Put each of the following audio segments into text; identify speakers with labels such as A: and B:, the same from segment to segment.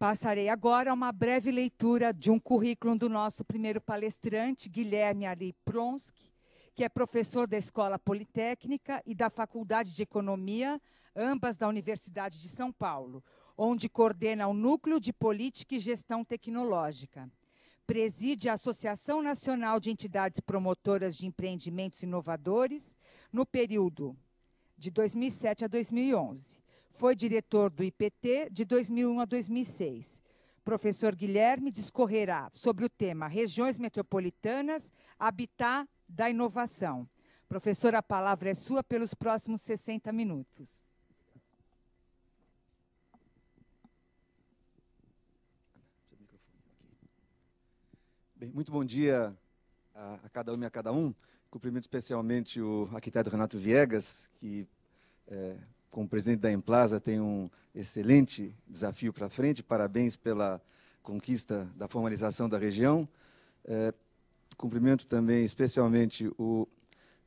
A: Passarei agora a uma breve leitura de um currículo do nosso primeiro palestrante, Guilherme Ali Pronsky, que é professor da Escola Politécnica e da Faculdade de Economia, ambas da Universidade de São Paulo, onde coordena o Núcleo de Política e Gestão Tecnológica. Preside a Associação Nacional de Entidades Promotoras de Empreendimentos Inovadores no período de 2007 a 2011. Foi diretor do IPT de 2001 a 2006. Professor Guilherme discorrerá sobre o tema Regiões Metropolitanas, Habitat da Inovação. Professor, a palavra é sua pelos próximos 60 minutos.
B: Bem, muito bom dia a cada uma e a cada um. Cumprimento especialmente o arquiteto Renato Viegas, que, como presidente da Emplasa, tem um excelente desafio para frente. Parabéns pela conquista da formalização da região. Cumprimento também especialmente o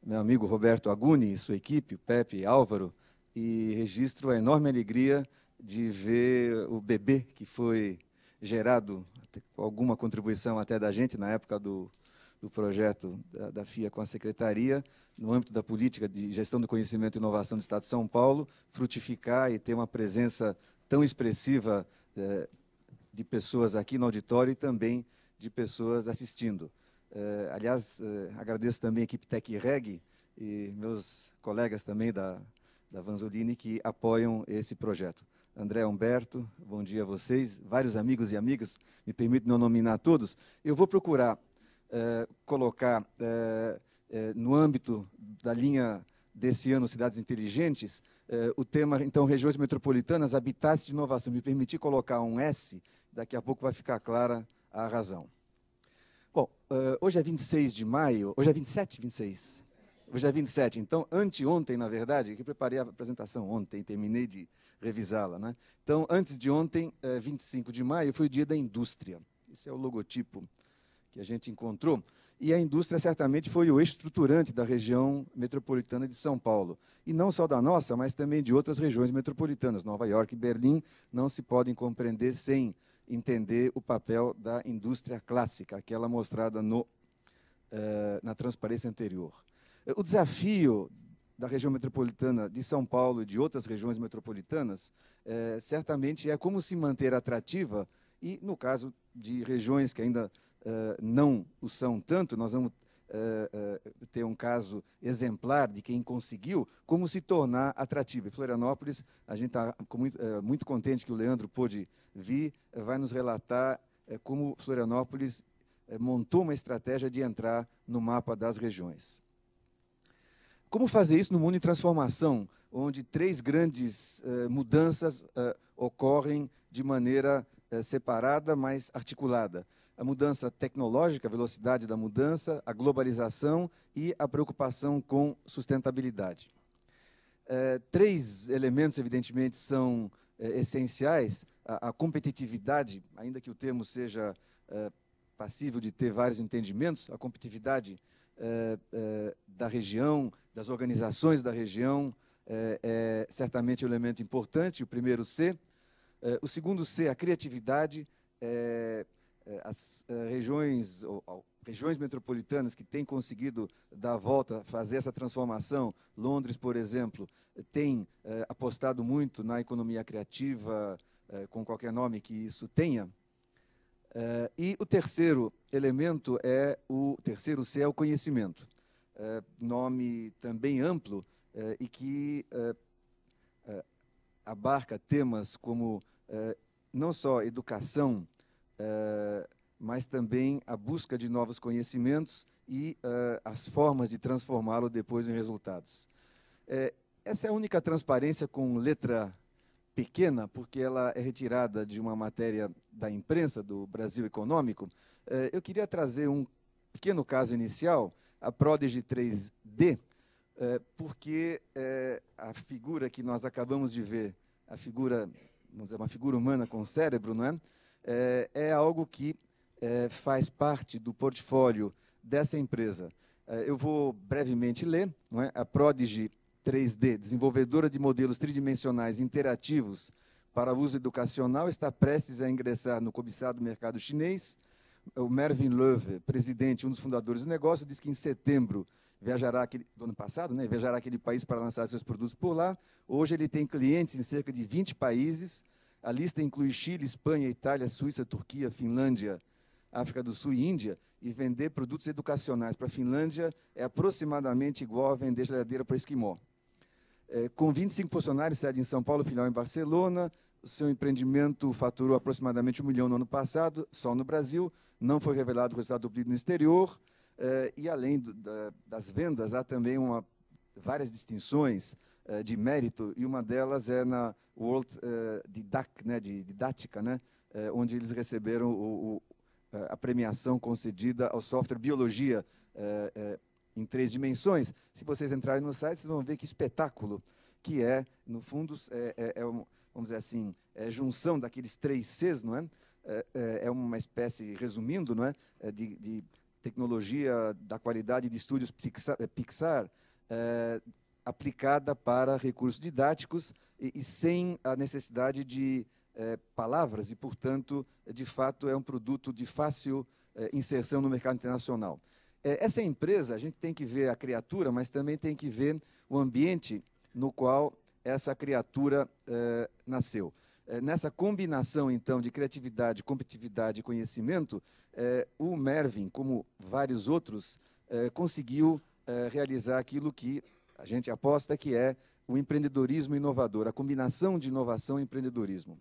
B: meu amigo Roberto Aguni e sua equipe, o Pepe e Álvaro, e registro a enorme alegria de ver o bebê que foi gerado, com alguma contribuição até da gente, na época do projeto da FIA com a Secretaria, no âmbito da política de gestão do conhecimento e inovação do Estado de São Paulo, frutificar e ter uma presença tão expressiva de pessoas aqui no auditório e também de pessoas assistindo. Aliás, agradeço também a equipe TecReg e meus colegas também da Vanzolini que apoiam esse projeto. André Humberto, bom dia a vocês, vários amigos e amigas, me permite não nominar todos. Eu vou procurar colocar no âmbito da linha desse ano Cidades Inteligentes, o tema, então, Regiões Metropolitanas, Habitats de Inovação. Me permitir colocar um S, daqui a pouco vai ficar clara a razão. Bom, hoje é 26 de maio, hoje é 27? 26? Hoje é 27, então, anteontem, na verdade, que preparei a apresentação ontem, terminei de revisá-la, né? Então, antes de ontem, 25 de maio, foi o Dia da Indústria. Esse é o logotipo que a gente encontrou. E a indústria, certamente, foi o eixo estruturante da região metropolitana de São Paulo. E não só da nossa, mas também de outras regiões metropolitanas. Nova York e Berlim não se podem compreender sem entender o papel da indústria clássica, aquela mostrada na transparência anterior. O desafio da região metropolitana de São Paulo e de outras regiões metropolitanas, certamente é como se manter atrativa e, no caso de regiões que ainda não o são tanto, nós vamos ter um caso exemplar de quem conseguiu, como se tornar atrativa. Em Florianópolis, a gente está muito contente que o Leandro pôde vir, vai nos relatar como Florianópolis montou uma estratégia de entrar no mapa das regiões. Como fazer isso no mundo em transformação, onde três grandes mudanças ocorrem de maneira separada, mas articulada? A mudança tecnológica, a velocidade da mudança, a globalização e a preocupação com sustentabilidade. Três elementos, evidentemente, são essenciais. A competitividade, ainda que o termo seja passível de ter vários entendimentos, a competitividade da região, das organizações da região, é certamente um elemento importante, o primeiro C. O segundo C, a criatividade. As regiões metropolitanas que têm conseguido dar a volta, fazer essa transformação, Londres, por exemplo, tem apostado muito na economia criativa, com qualquer nome que isso tenha. E o terceiro elemento o terceiro C é o conhecimento, nome também amplo e que abarca temas como não só educação, mas também a busca de novos conhecimentos e as formas de transformá-lo depois em resultados. Essa é a única transparência com letra pequena, porque ela é retirada de uma matéria da imprensa, do Brasil Econômico. Eu queria trazer um pequeno caso inicial, a Prodigy 3D, porque a figura que nós acabamos de ver, a figura, vamos dizer, uma figura humana com cérebro, não é? É algo que faz parte do portfólio dessa empresa. Eu vou brevemente ler, não é? A Prodigy 3D, desenvolvedora de modelos tridimensionais interativos para uso educacional, está prestes a ingressar no cobiçado mercado chinês. O Mervyn Löw, presidente, um dos fundadores do negócio, disse que em setembro do ano passado, né, viajará aquele país para lançar seus produtos por lá. Hoje ele tem clientes em cerca de 20 países. A lista inclui Chile, Espanha, Itália, Suíça, Turquia, Finlândia, África do Sul e Índia. E vender produtos educacionais para a Finlândia é aproximadamente igual a vender geladeira para esquimó. Com 25 funcionários, sede em São Paulo, filial em Barcelona. O seu empreendimento faturou aproximadamente 1 milhão no ano passado, só no Brasil. Não foi revelado o resultado do PIB no exterior. E, além das vendas, há também várias distinções de mérito, e uma delas é na World Didática, né, onde eles receberam a premiação concedida ao software Biologia em 3 dimensões. Se vocês entrarem no site, vocês vão ver que espetáculo que é, no fundo, vamos dizer assim, junção daqueles 3 Cs, não é? É uma espécie, resumindo, não é? De tecnologia da qualidade de estúdios Pixar, aplicada para recursos didáticos e sem a necessidade de palavras, e, portanto, de fato, é um produto de fácil inserção no mercado internacional. Essa empresa, a gente tem que ver a criatura, mas também tem que ver o ambiente no qual essa criatura nasceu. Nessa combinação, então, de criatividade, competitividade e conhecimento, o Mervyn, como vários outros, conseguiu realizar aquilo que a gente aposta que é o empreendedorismo inovador, a combinação de inovação e empreendedorismo.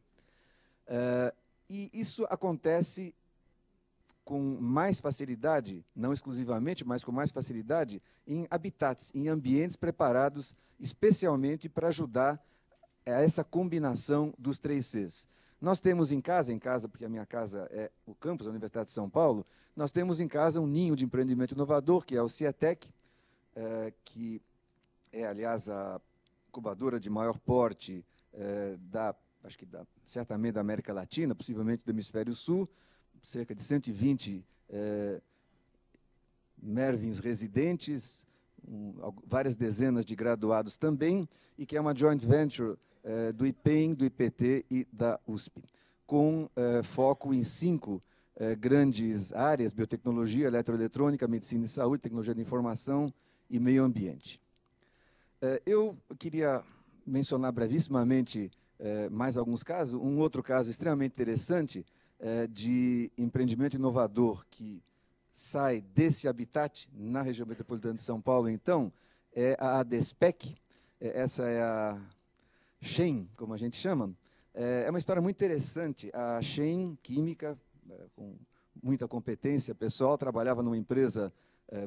B: E isso acontece com mais facilidade, não exclusivamente, mas com mais facilidade, em habitats, em ambientes preparados especialmente para ajudar a essa combinação dos 3 Cs. Nós temos em casa, porque a minha casa é o campus da Universidade de São Paulo, nós temos em casa um ninho de empreendimento inovador, que é o Cietec, que é, aliás, a incubadora de maior porte certamente da América Latina, possivelmente do Hemisfério Sul, cerca de 120 Mervyns residentes, várias dezenas de graduados também, e que é uma joint venture do IPEM, do IPT e da USP, com foco em 5 grandes áreas: biotecnologia, eletroeletrônica, medicina e saúde, tecnologia de informação e meio ambiente. Eu queria mencionar brevissimamente mais alguns casos. Um outro caso extremamente interessante de empreendimento inovador que sai desse habitat na região metropolitana de São Paulo, então, é a ADESPEC. Essa é a Shen, como a gente chama. É uma história muito interessante. A Shen, química, com muita competência pessoal, trabalhava numa empresa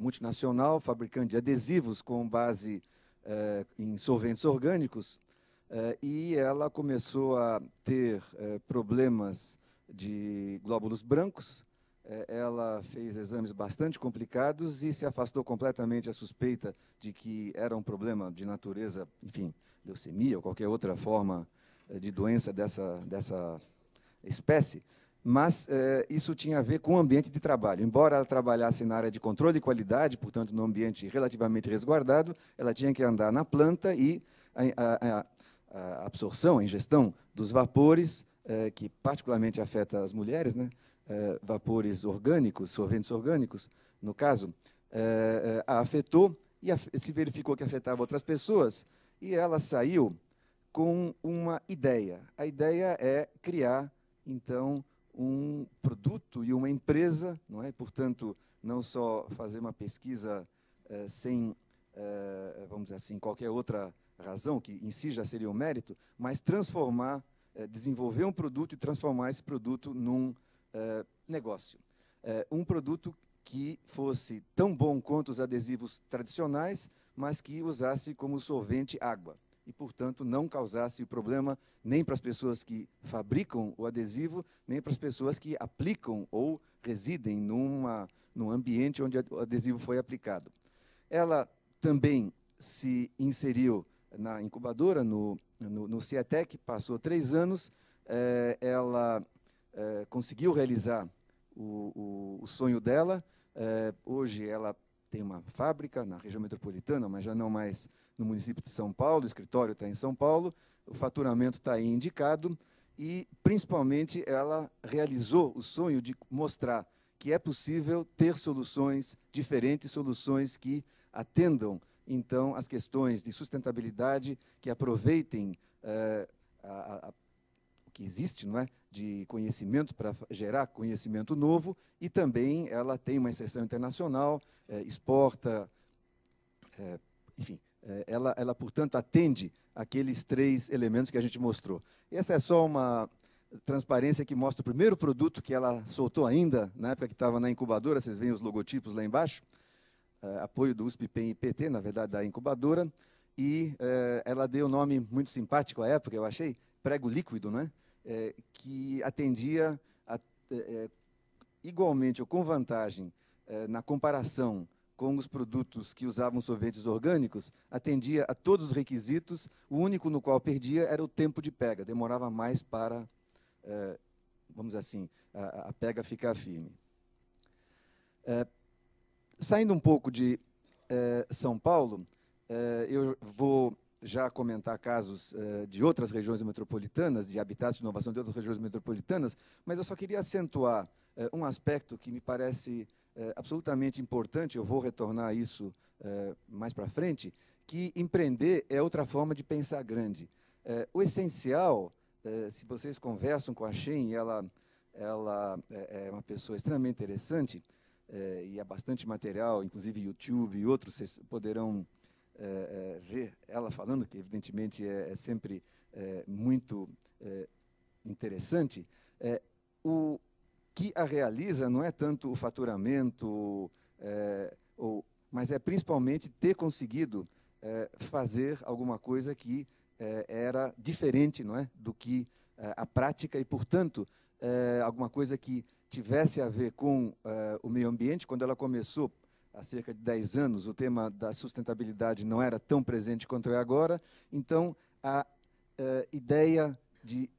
B: multinacional, fabricante de adesivos com base em solventes orgânicos, e ela começou a ter problemas de glóbulos brancos. Ela fez exames bastante complicados e se afastou completamente a suspeita de que era um problema de natureza, enfim, leucemia ou qualquer outra forma de doença dessa espécie, mas isso tinha a ver com o ambiente de trabalho. Embora ela trabalhasse na área de controle de qualidade, portanto, num ambiente relativamente resguardado, ela tinha que andar na planta e a absorção, a ingestão dos vapores, que particularmente afeta as mulheres, né? Vapores orgânicos, solventes orgânicos, no caso, a afetou e se verificou que afetava outras pessoas, e ela saiu com uma ideia. A ideia é criar, então, um produto e uma empresa, não é? Portanto, não só fazer uma pesquisa sem, vamos dizer assim, qualquer outra razão, que em si já seria um mérito, mas transformar, desenvolver um produto e transformar esse produto num negócio. Um produto que fosse tão bom quanto os adesivos tradicionais, mas que usasse como solvente água e, portanto, não causasse o problema nem para as pessoas que fabricam o adesivo, nem para as pessoas que aplicam ou residem num ambiente onde o adesivo foi aplicado. Ela também se inseriu na incubadora, no Cietec, passou 3 anos, ela conseguiu realizar o sonho dela. Hoje ela tem uma fábrica na região metropolitana, mas já não mais no município de São Paulo, o escritório está em São Paulo, o faturamento está aí indicado, e, principalmente, ela realizou o sonho de mostrar que é possível ter soluções diferentes, soluções que atendam, então, as questões de sustentabilidade, que aproveitem o que existe, não é, de conhecimento para gerar conhecimento novo, e também ela tem uma inserção internacional, exporta, enfim, ela, portanto, atende aqueles 3 elementos que a gente mostrou. Essa é só uma transparência que mostra o primeiro produto que ela soltou ainda, na época que estava na incubadora, vocês veem os logotipos lá embaixo, apoio do USP, PEN e PT, na verdade, da incubadora, e ela deu um nome muito simpático à época, eu achei, prego líquido, né? Que atendia igualmente ou com vantagem na comparação com os produtos que usavam solventes orgânicos, atendia a todos os requisitos, o único no qual perdia era o tempo de pega, demorava mais para, vamos dizer assim, a pega ficar firme. Saindo um pouco de São Paulo, eu vou já comentar casos de outras regiões metropolitanas, de habitats de inovação de outras regiões metropolitanas, mas eu só queria acentuar um aspecto que me parece absolutamente importante, eu vou retornar a isso mais para frente, que empreender é outra forma de pensar grande. O essencial, se vocês conversam com a Shen, ela é uma pessoa extremamente interessante, e há bastante material, inclusive YouTube e outros, vocês poderão ver ela falando, que evidentemente é sempre muito interessante. O que a realiza não é tanto o faturamento, mas é principalmente ter conseguido fazer alguma coisa que era diferente, não é, do que a prática e, portanto, alguma coisa que tivesse a ver com o meio ambiente. Quando ela começou, há cerca de 10 anos, o tema da sustentabilidade não era tão presente quanto é agora, então a ideia de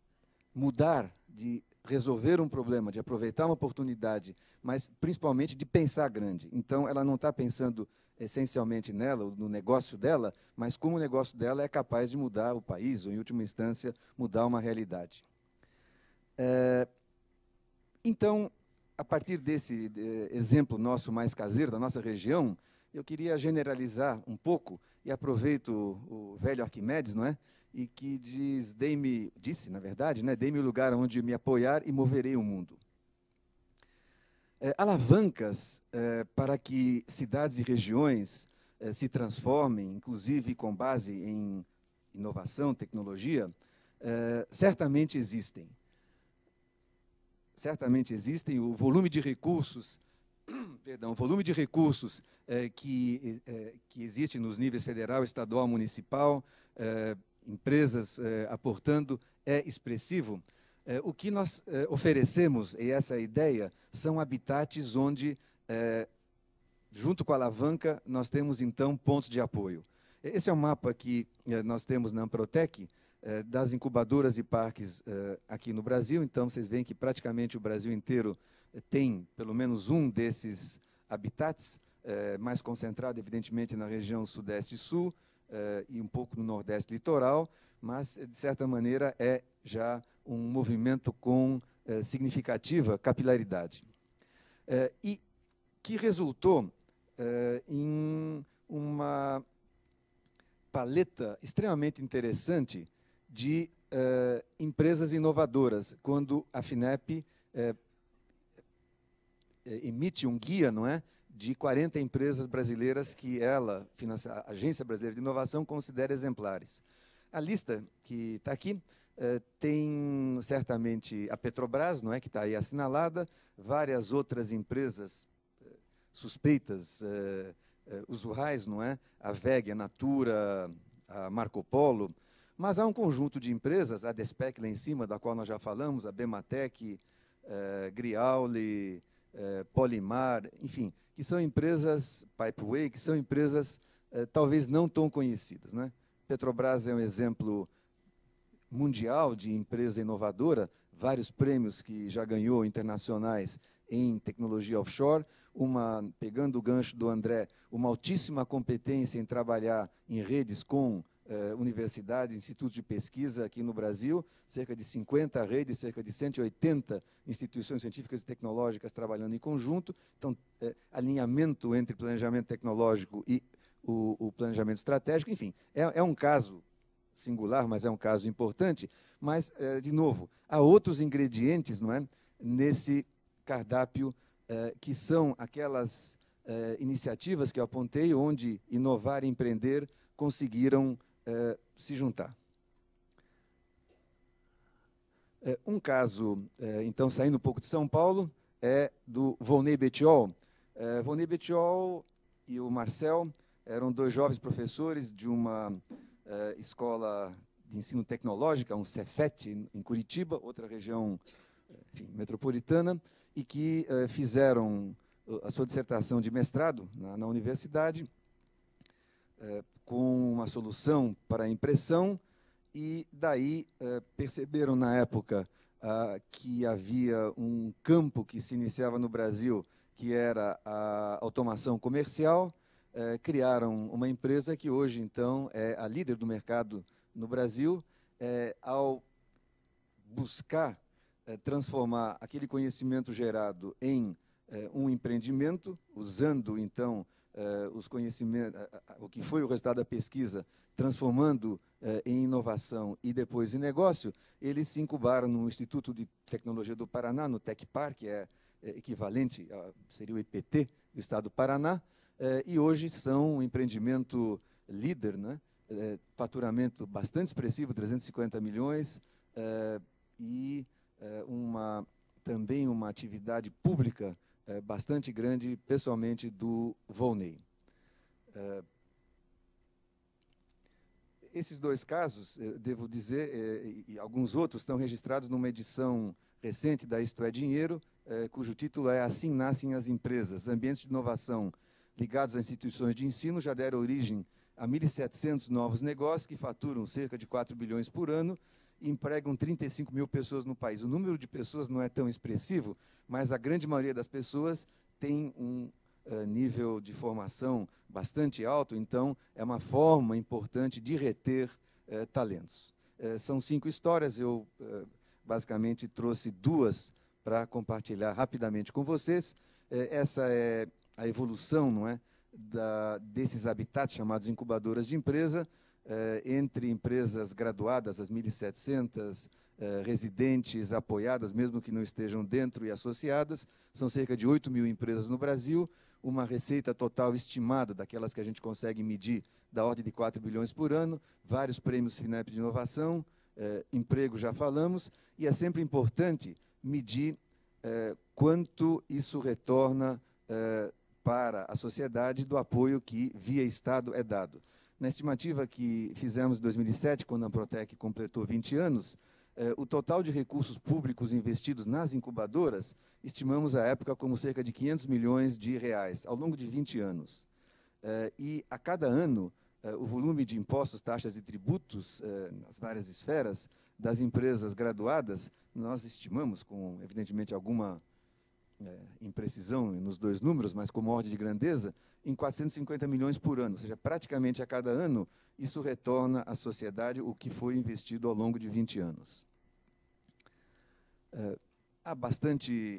B: mudar, de resolver um problema, de aproveitar uma oportunidade, mas principalmente de pensar grande. Então, ela não está pensando essencialmente nela, no negócio dela, mas como o negócio dela é capaz de mudar o país, ou, em última instância, mudar uma realidade. Então, a partir desse exemplo nosso mais caseiro, da nossa região, eu queria generalizar um pouco, e aproveito o velho Arquimedes, não é? E que disse, na verdade, né, dei-me o lugar onde me apoiar e moverei o mundo. Alavancas para que cidades e regiões se transformem, inclusive com base em inovação, tecnologia, certamente existem. Certamente existem. O volume de recursos, perdão, o volume de recursos que existe nos níveis federal, estadual, municipal, empresas aportando, é expressivo. O que nós oferecemos, e essa é a ideia, são habitats onde, junto com a alavanca, nós temos, então, pontos de apoio. Esse é o mapa que nós temos na Amprotec, das incubadoras e parques aqui no Brasil. Então, vocês veem que praticamente o Brasil inteiro tem pelo menos um desses habitats, mais concentrado, evidentemente, na região Sudeste e Sul, e um pouco no Nordeste litoral, mas, de certa maneira, é já um movimento com significativa capilaridade. E que resultou em uma paleta extremamente interessante de empresas inovadoras, quando a FINEP emite um guia, não é, de 40 empresas brasileiras que ela, a Agência Brasileira de Inovação, considera exemplares. A lista que está aqui tem certamente a Petrobras, não é, que está aí assinalada, várias outras empresas suspeitas, usuais, não é, a WEG, a Natura, a Marco Polo, mas há um conjunto de empresas, a Despec lá em cima, da qual nós já falamos, a Bematec, Griauli, Polimar, enfim, que são empresas, Pipeway, que são empresas talvez não tão conhecidas, né? Petrobras é um exemplo mundial de empresa inovadora, vários prêmios que já ganhou internacionais em tecnologia offshore, pegando o gancho do André, uma altíssima competência em trabalhar em redes com universidades, institutos de pesquisa aqui no Brasil, cerca de 50 redes, cerca de 180 instituições científicas e tecnológicas trabalhando em conjunto. Então, alinhamento entre planejamento tecnológico e o planejamento estratégico, enfim, é um caso singular, mas é um caso importante. Mas, de novo, há outros ingredientes, não é, nesse cardápio, que são aquelas iniciativas que eu apontei, onde inovar e empreender conseguiram se juntar. Um caso, então, saindo um pouco de São Paulo, é do Volney Bettiol. Volney Bettiol e o Marcel eram dois jovens professores de uma escola de ensino tecnológica, um Cefet, em Curitiba, outra região, enfim, metropolitana, e que fizeram a sua dissertação de mestrado na universidade, com uma solução para a impressão, e daí perceberam na época que havia um campo que se iniciava no Brasil, que era a automação comercial. Criaram uma empresa que hoje, então, é a líder do mercado no Brasil, ao buscar transformar aquele conhecimento gerado em um empreendimento, usando, então, os conhecimentos, o que foi o resultado da pesquisa, transformando em inovação e depois em negócio. Eles se incubaram no Instituto de Tecnologia do Paraná, no Tecpar, que é equivalente, seria o IPT do Estado do Paraná, e hoje são um empreendimento líder, né? Faturamento bastante expressivo, 350 milhões, e também uma atividade pública bastante grande, pessoalmente, do Volney. Esses dois casos, devo dizer, e alguns outros, estão registrados numa edição recente da Isto é Dinheiro, cujo título é Assim Nascem as Empresas, Ambientes de Inovação ligados a instituições de ensino já deram origem a 1.700 novos negócios que faturam cerca de 4 bilhões por ano e empregam 35 mil pessoas no país. O número de pessoas não é tão expressivo, mas a grande maioria das pessoas tem um nível de formação bastante alto, então é uma forma importante de reter talentos. São 5 histórias, eu basicamente trouxe 2 para compartilhar rapidamente com vocês. Essa é a evolução, não é, desses habitats chamados incubadoras de empresa, entre empresas graduadas, as 1.700, residentes apoiadas, mesmo que não estejam dentro e associadas. São cerca de 8 mil empresas no Brasil, uma receita total estimada, daquelas que a gente consegue medir, da ordem de 4 bilhões por ano, vários prêmios FINEP de inovação, emprego já falamos, e é sempre importante medir quanto isso retorna para a sociedade do apoio que, via Estado, é dado. Na estimativa que fizemos em 2007, quando a Amprotec completou 20 anos, o total de recursos públicos investidos nas incubadoras, estimamos à época como cerca de 500 milhões de reais, ao longo de 20 anos. E, a cada ano, o volume de impostos, taxas e tributos nas várias esferas das empresas graduadas, nós estimamos, com, evidentemente, alguma imprecisão nos 2 números, mas como ordem de grandeza, em 450 milhões por ano. Ou seja, praticamente a cada ano, isso retorna à sociedade o que foi investido ao longo de 20 anos. Há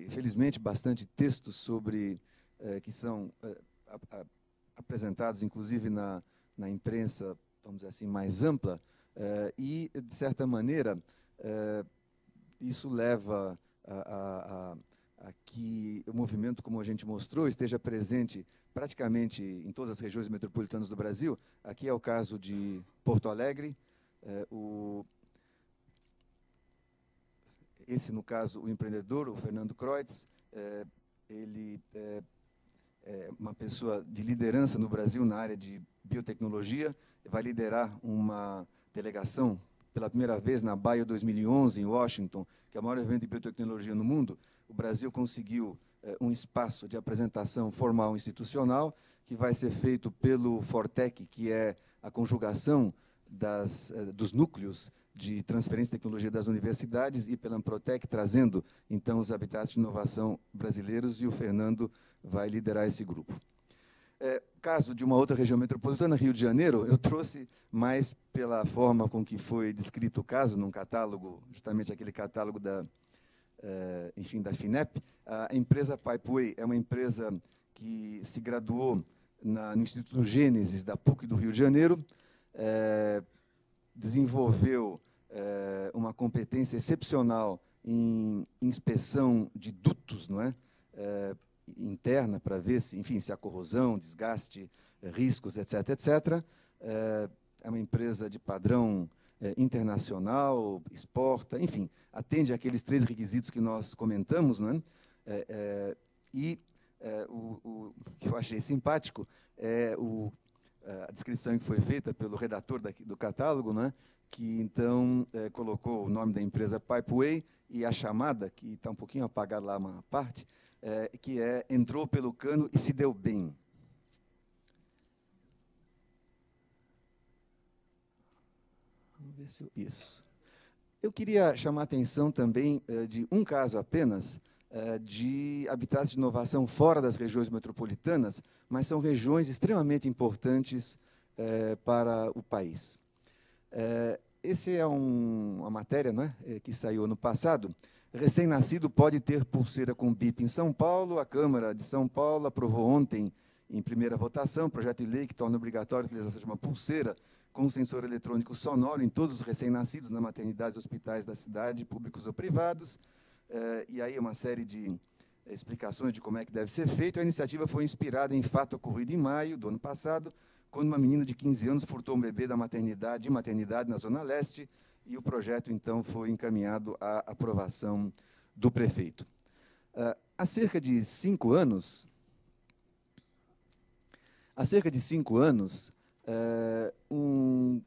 B: felizmente, bastante textos sobre, que são apresentados, inclusive, na imprensa, vamos dizer assim, mais ampla, e, de certa maneira, isso leva a que o movimento, como a gente mostrou, esteja presente praticamente em todas as regiões metropolitanas do Brasil. Aqui é o caso de Porto Alegre. Esse, no caso, o empreendedor, o Fernando Kreutz, ele é uma pessoa de liderança no Brasil na área de biotecnologia, vai liderar uma delegação pela primeira vez na Bio 2011, em Washington, que é o maior evento de biotecnologia no mundo. O Brasil conseguiu um espaço de apresentação formal institucional, que vai ser feito pelo Fortec, que é a conjugação dos núcleos de transferência de tecnologia das universidades, e pela Amprotec, trazendo, então, os habitats de inovação brasileiros, e o Fernando vai liderar esse grupo. Caso de uma outra região metropolitana, Rio de Janeiro, eu trouxe mais pela forma com que foi descrito o caso, num catálogo, justamente aquele catálogo enfim, da FINEP. A empresa Pipeway é uma empresa que se graduou no Instituto Gênesis da PUC do Rio de Janeiro, desenvolveu uma competência excepcional em inspeção de dutos, não é? Interna, para ver se, enfim, se há corrosão, desgaste, riscos, etc., etc. É uma empresa de padrão internacional, exporta, enfim, atende àqueles 3 requisitos que nós comentamos, não é? O que eu achei simpático é a descrição que foi feita pelo redator do catálogo, não é? Que, então, colocou o nome da empresa Pipeway e a chamada, que está um pouquinho apagada lá uma parte, que entrou pelo cano e se deu bem. Vamos ver se isso. Eu queria chamar a atenção também de um caso apenas, de habitats de inovação fora das regiões metropolitanas, mas são regiões extremamente importantes para o país. Essa é uma matéria, não é, que saiu ano passado. Recém-nascido pode ter pulseira com bip em São Paulo. A Câmara de São Paulo aprovou ontem, em primeira votação, projeto de lei que torna obrigatório a utilização de uma pulseira com sensor eletrônico sonoro em todos os recém-nascidos na maternidades e hospitais da cidade, públicos ou privados. E aí uma série de explicações de como é que deve ser feito. A iniciativa foi inspirada em fato ocorrido em maio do ano passado, quando uma menina de 15 anos furtou um bebê de maternidade na Zona Leste, e o projeto, então, foi encaminhado à aprovação do prefeito. Há cerca de 5 anos, um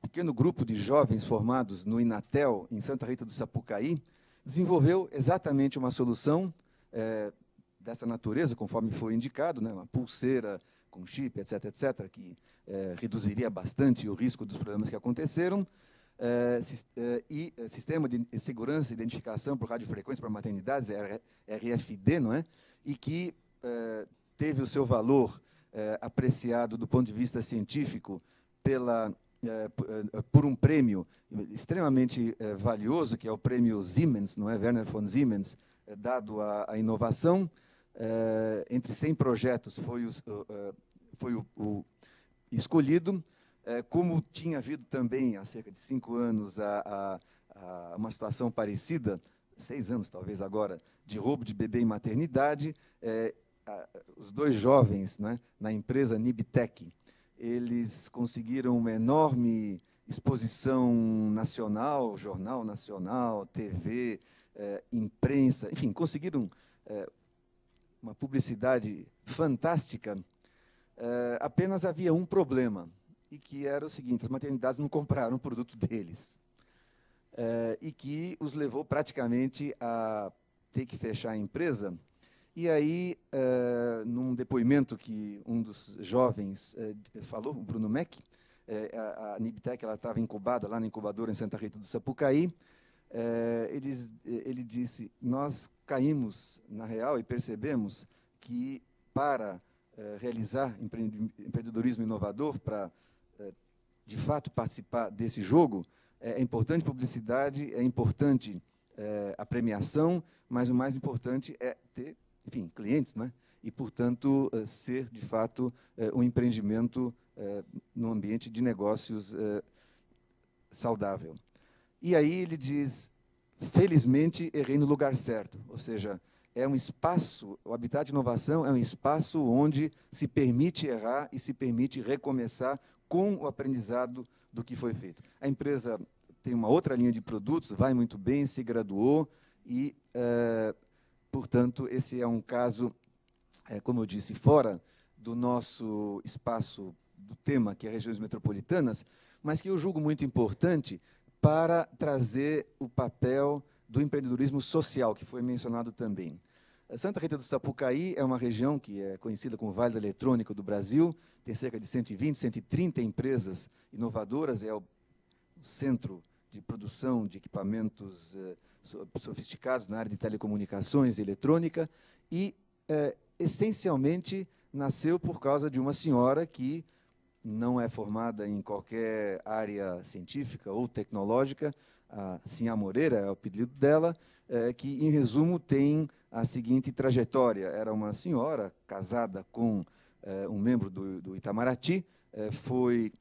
B: pequeno grupo de jovens formados no Inatel, em Santa Rita do Sapucaí, desenvolveu exatamente uma solução dessa natureza, conforme foi indicado, né, uma pulseira com chip, etc., etc., que reduziria bastante o risco dos problemas que aconteceram, e Sistema de Segurança e Identificação por Radiofrequência para Maternidades, RFD, não é? E que teve o seu valor apreciado do ponto de vista científico por um prêmio extremamente valioso, que é o prêmio Siemens, não é? Werner von Siemens, dado à inovação. Entre 100 projetos foi o escolhido. Como tinha havido também, há cerca de 5 anos, uma situação parecida, 6 anos talvez agora, de roubo de bebê em maternidade, os 2 jovens, né, na empresa Nibtec, eles conseguiram uma enorme exposição nacional, jornal nacional, TV, imprensa, enfim, conseguiram uma publicidade fantástica. Apenas havia um problema, e que era o seguinte: as maternidades não compraram o produto deles, e que os levou praticamente a ter que fechar a empresa. E aí, num depoimento que um dos jovens falou, o Bruno Meck, a Nibtec estava incubada lá na incubadora em Santa Rita do Sapucaí, ele disse: nós caímos na real e percebemos que, para realizar empreendedorismo inovador, para, de fato, participar desse jogo, é importante publicidade, é importante a premiação, mas o mais importante é ter, enfim, clientes, né? E, portanto, ser, de fato, um empreendimento no ambiente de negócios saudável. E aí ele diz: felizmente, errei no lugar certo. Ou seja, é um espaço, o Habitat de Inovação é um espaço onde se permite errar e se permite recomeçar com o aprendizado do que foi feito. A empresa tem uma outra linha de produtos, vai muito bem, se graduou e, portanto, esse é um caso, como eu disse, fora do nosso espaço do tema, que é regiões metropolitanas, mas que eu julgo muito importante para trazer o papel do empreendedorismo social, que foi mencionado também. Santa Rita do Sapucaí é uma região que é conhecida como Vale da Eletrônica do Brasil, tem cerca de 120, 130 empresas inovadoras, é o centro de produção de equipamentos sofisticados na área de telecomunicações e eletrônica, e, essencialmente, nasceu por causa de uma senhora que não é formada em qualquer área científica ou tecnológica, a Sinhá Moreira é o apelido dela, que, em resumo, tem a seguinte trajetória. Era uma senhora casada com um membro do Itamaraty, foi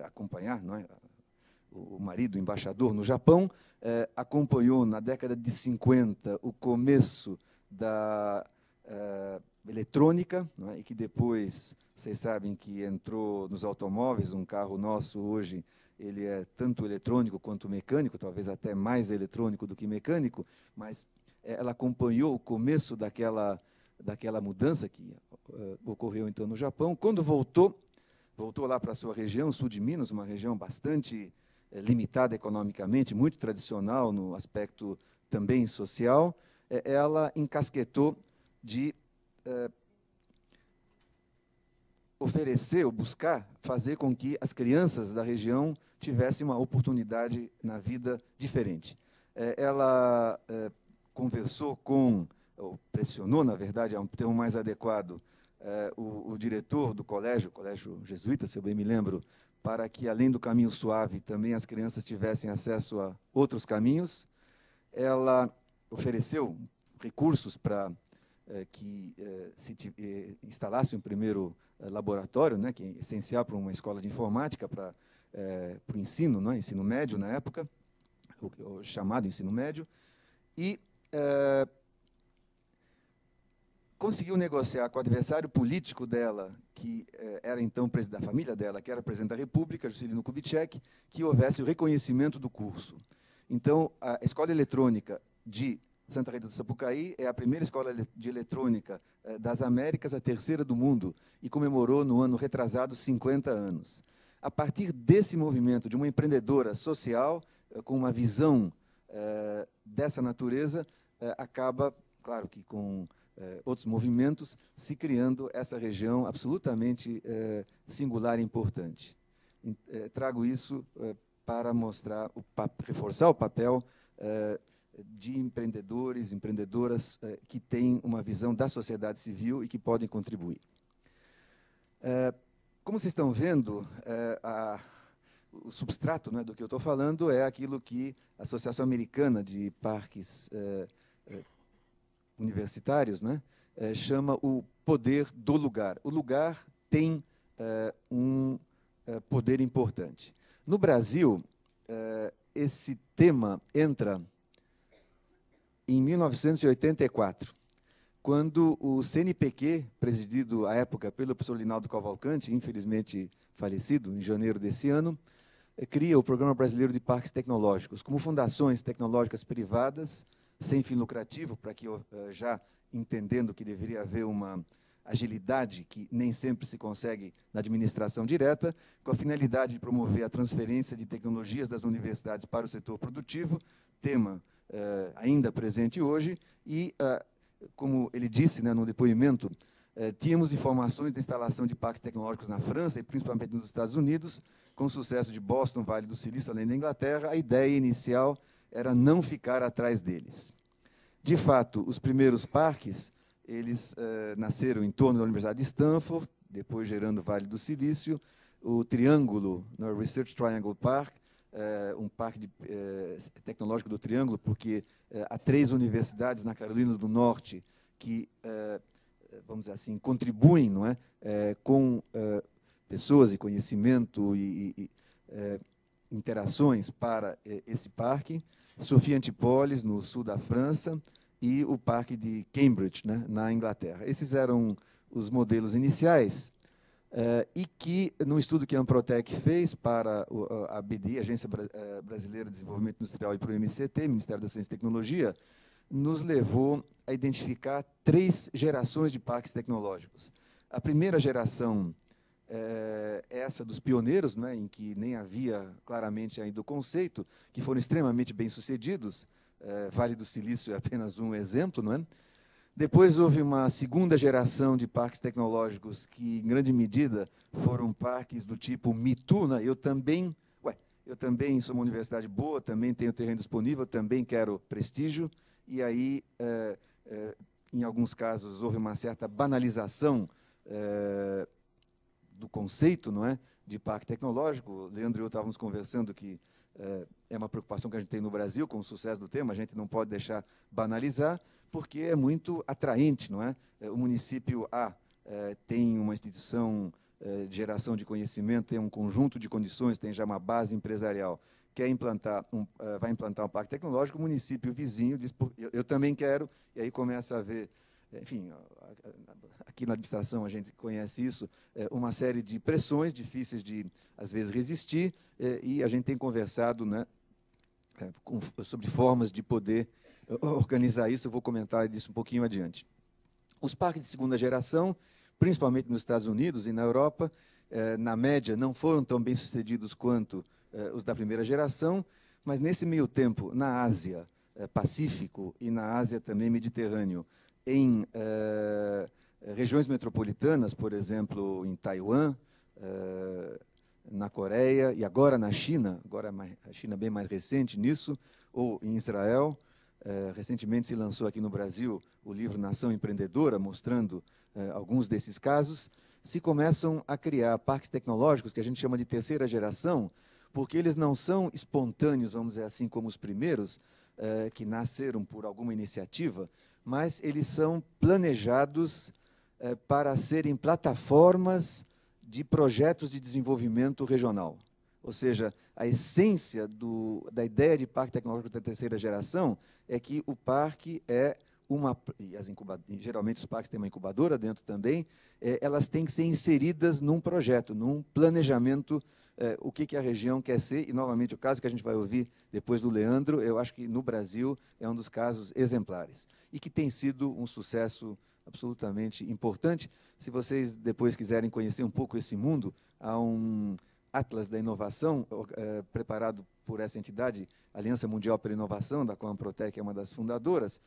B: acompanhar, não é, o marido, embaixador no Japão, acompanhou na década de 50 o começo da eletrônica, não é, e que depois, vocês sabem que entrou nos automóveis. Um carro nosso hoje, ele é tanto eletrônico quanto mecânico, talvez até mais eletrônico do que mecânico, mas ela acompanhou o começo daquela mudança que ocorreu então no Japão. Quando voltou lá para a sua região, sul de Minas, uma região bastante limitada economicamente, muito tradicional no aspecto também social, ela encasquetou de oferecer ou buscar fazer com que as crianças da região tivessem uma oportunidade na vida diferente. Ela conversou com, ou pressionou, na verdade, é um termo mais adequado, o diretor do colégio jesuíta, se eu bem me lembro, para que, além do caminho suave, também as crianças tivessem acesso a outros caminhos. Ela ofereceu recursos para que se instalasse um primeiro laboratório, né, que é essencial para uma escola de informática, para o ensino, não é? Ensino médio na época, o chamado ensino médio, e conseguiu negociar com o adversário político dela, que era então presidente da família dela, que era presidente da República, Juscelino Kubitschek, que houvesse o reconhecimento do curso. Então, a Escola Eletrônica de Santa Rita do Sapucaí é a primeira escola de eletrônica das Américas, a terceira do mundo, e comemorou no ano retrasado 50 anos. A partir desse movimento de uma empreendedora social, com uma visão dessa natureza, acaba, claro que com outros movimentos, se criando essa região absolutamente singular e importante. Trago isso para mostrar, reforçar o papel de empreendedores, empreendedoras que têm uma visão da sociedade civil e que podem contribuir. Como vocês estão vendo, o substrato, né, do que eu estou falando é aquilo que a Associação Americana de Parques Universitários, né, chama o poder do lugar. O lugar tem um poder importante. No Brasil, esse tema entra em 1984, quando o CNPq, presidido à época pelo professor Linaldo Cavalcante, infelizmente falecido em janeiro desse ano, cria o Programa Brasileiro de Parques Tecnológicos, como fundações tecnológicas privadas, sem fim lucrativo, para que, já entendendo que deveria haver uma agilidade que nem sempre se consegue na administração direta, com a finalidade de promover a transferência de tecnologias das universidades para o setor produtivo, tema ainda presente hoje, e, como ele disse, né, no depoimento, tínhamos informações da instalação de parques tecnológicos na França e principalmente nos Estados Unidos, com o sucesso de Boston, Vale do Silício, além da Inglaterra. A ideia inicial era não ficar atrás deles. De fato, os primeiros parques, eles nasceram em torno da Universidade de Stanford, depois gerando Vale do Silício, o Triângulo, no Research Triangle Park, um parque tecnológico do Triângulo, porque há 3 universidades na Carolina do Norte que, vamos dizer assim, contribuem, não é, com pessoas e conhecimento e interações para esse parque. Sofia Antipolis, no sul da França, e o parque de Cambridge, né, na Inglaterra. Esses eram os modelos iniciais, e que, no estudo que a Amprotec fez para a BDI, Agência Brasileira de Desenvolvimento Industrial, e para o MCT, Ministério da Ciência e Tecnologia, nos levou a identificar 3 gerações de parques tecnológicos. A primeira geração essa dos pioneiros, né, em que nem havia claramente ainda o conceito, que foram extremamente bem-sucedidos. Vale do Silício é apenas um exemplo, não é? Depois houve uma segunda geração de parques tecnológicos que, em grande medida, foram parques do tipo Me Too, né? Eu também sou uma universidade boa, também tenho terreno disponível, também quero prestígio, e aí, em alguns casos, houve uma certa banalização do conceito, não é, de parque tecnológico. O Leandro e eu estávamos conversando que é uma preocupação que a gente tem no Brasil com o sucesso do tema, a gente não pode deixar banalizar, porque é muito atraente, não é? O município A tem uma instituição de geração de conhecimento, tem um conjunto de condições, tem já uma base empresarial, quer implantar vai implantar um parque tecnológico, o município vizinho diz, eu também quero, e aí começa a haver, enfim, aqui na administração a gente conhece isso, uma série de pressões difíceis de, às vezes, resistir, e a gente tem conversado, né, sobre formas de poder organizar isso. Eu vou comentar disso um pouquinho adiante. Os parques de segunda geração, principalmente nos Estados Unidos e na Europa, na média, não foram tão bem sucedidos quanto os da primeira geração, mas, nesse meio tempo, na Ásia, Pacífico, e na Ásia também Mediterrâneo, em regiões metropolitanas, por exemplo, em Taiwan, na Coreia e agora na China, agora a China bem mais recente nisso, ou em Israel. Recentemente se lançou aqui no Brasil o livro Nação Empreendedora, mostrando alguns desses casos. Se começam a criar parques tecnológicos, que a gente chama de terceira geração, porque eles não são espontâneos, vamos dizer assim, como os primeiros, que nasceram por alguma iniciativa, mas eles são planejados para serem plataformas de projetos de desenvolvimento regional. Ou seja, a essência da ideia de parque tecnológico da terceira geração é que o parque é uma... E geralmente os parques têm uma incubadora dentro também, elas têm que ser inseridas num projeto, num planejamento, o que a região quer ser, e, novamente, o caso que a gente vai ouvir depois do Leandro, eu acho que, no Brasil, é um dos casos exemplares, e que tem sido um sucesso absolutamente importante. Se vocês depois quiserem conhecer um pouco esse mundo, há um Atlas da Inovação, preparado por essa entidade, Aliança Mundial pela Inovação, da qual a Amprotec é uma das fundadoras.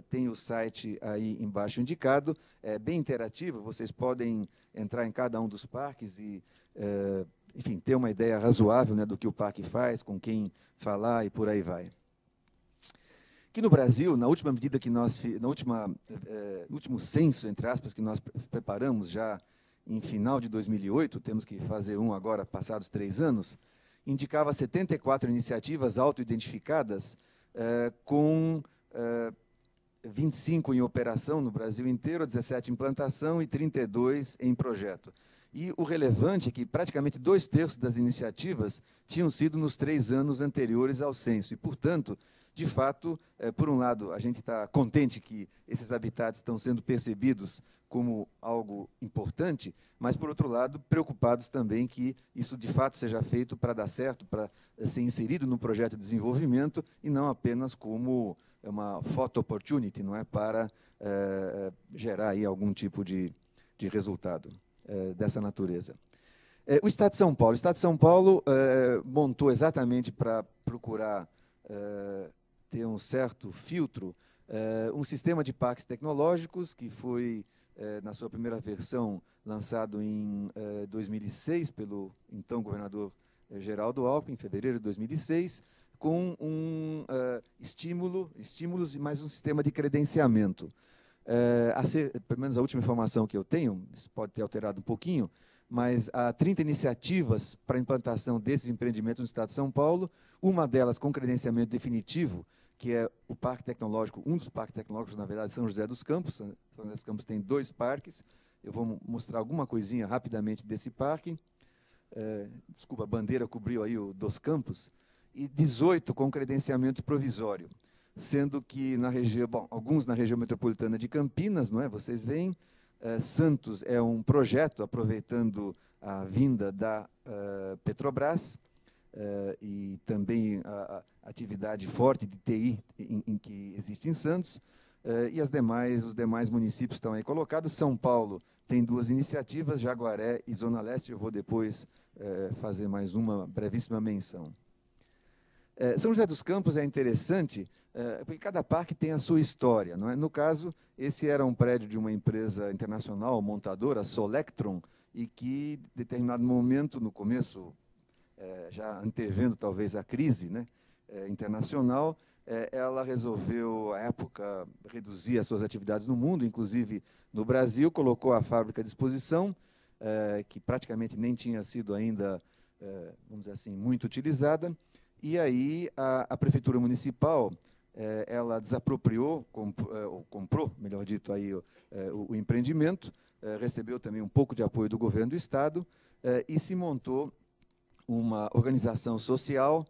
B: Tem o site aí embaixo indicado, é bem interativo, vocês podem entrar em cada um dos parques e, enfim, ter uma ideia razoável, né, do que o parque faz, com quem falar e por aí vai. Aqui no Brasil, na última medida que nós, no último censo, entre aspas, que nós preparamos já em final de 2008, temos que fazer um agora, passados 3 anos, indicava 74 iniciativas auto-identificadas, com 25 em operação no Brasil inteiro, 17 em implantação e 32 em projeto. E o relevante é que praticamente 2/3 das iniciativas tinham sido nos 3 anos anteriores ao censo. E, portanto, de fato, por um lado, a gente está contente que esses habitats estão sendo percebidos como algo importante, mas, por outro lado, preocupados também que isso, de fato, seja feito para dar certo, para ser inserido no projeto de desenvolvimento e não apenas como uma photo opportunity, não é, para gerar aí algum tipo de resultado dessa natureza. O Estado de São Paulo. O Estado de São Paulo montou exatamente para procurar ter um certo filtro, um sistema de parques tecnológicos que foi, na sua primeira versão, lançado em 2006 pelo então governador Geraldo Alckmin, em fevereiro de 2006, com estímulos e mais um sistema de credenciamento. Pelo menos a última informação que eu tenho, isso pode ter alterado um pouquinho, mas há 30 iniciativas para a implantação desses empreendimentos no Estado de São Paulo, uma delas com credenciamento definitivo, que é o Parque Tecnológico, um dos parques tecnológicos, na verdade, São José dos Campos. São José dos Campos tem 2 parques, eu vou mostrar alguma coisinha rapidamente desse parque. Desculpa, a bandeira cobriu aí o dos Campos, e 18 com credenciamento provisório, sendo que na região, alguns na região metropolitana de Campinas, não é? Vocês veem, Santos é um projeto aproveitando a vinda da Petrobras e também a atividade forte de TI em que existe em Santos, e os demais municípios estão aí colocados. São Paulo tem 2 iniciativas, Jaguaré e Zona Leste. Eu vou depois fazer mais uma brevíssima menção. São José dos Campos é interessante, porque cada parque tem a sua história, não é? No caso, esse era um prédio de uma empresa internacional, montadora, Solectron, e que, em determinado momento, no começo, já antevendo talvez a crise, né, internacional, ela resolveu, à época, reduzir as suas atividades no mundo, inclusive no Brasil, colocou a fábrica à disposição, que praticamente nem tinha sido ainda, vamos dizer assim, muito utilizada, e aí a Prefeitura Municipal, ela desapropriou, comprou, melhor dito, aí, o empreendimento, recebeu também um pouco de apoio do governo do Estado, e se montou uma organização social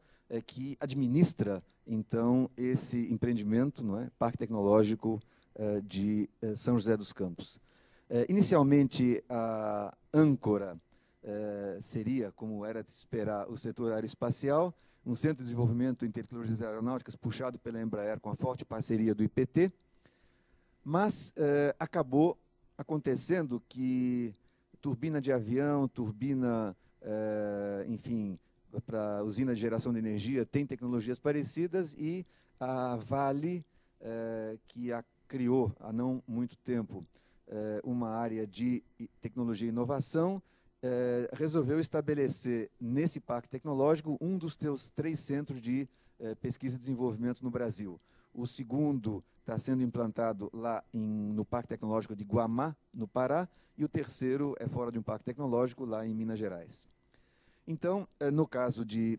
B: que administra, então, esse empreendimento, não é? Parque Tecnológico de São José dos Campos. Inicialmente, a âncora seria, como era de se esperar, o setor aeroespacial, um centro de desenvolvimento em tecnologias aeronáuticas puxado pela Embraer com a forte parceria do IPT, mas acabou acontecendo que turbina de avião, turbina, enfim, para usina de geração de energia, tem tecnologias parecidas, e a Vale, que criou há não muito tempo uma área de tecnologia e inovação, resolveu estabelecer nesse parque tecnológico um dos seus 3 centros de pesquisa e desenvolvimento no Brasil. O segundo está sendo implantado lá no Parque Tecnológico de Guamá, no Pará, e o terceiro é fora de um parque tecnológico, lá em Minas Gerais. Então, no caso de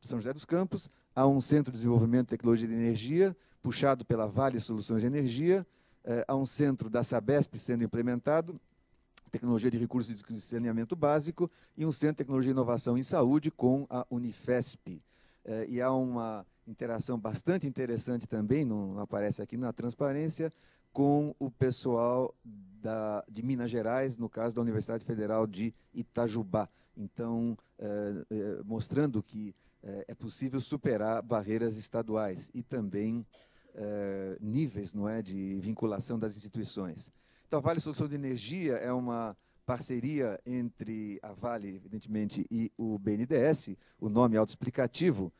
B: São José dos Campos, há um centro de desenvolvimento de tecnologia de energia, puxado pela Vale Soluções de Energia, há um centro da Sabesp sendo implementado, tecnologia de recursos de saneamento básico, e um centro de tecnologia e inovação em saúde com a Unifesp. E há uma interação bastante interessante também, não aparece aqui na transparência, com o pessoal de Minas Gerais, no caso da Universidade Federal de Itajubá. Então, mostrando que é possível superar barreiras estaduais e também níveis, não é, de vinculação das instituições. Então, a Vale Solução de Energia é uma parceria entre a Vale, evidentemente, e o BNDES, o nome autoexplicativo,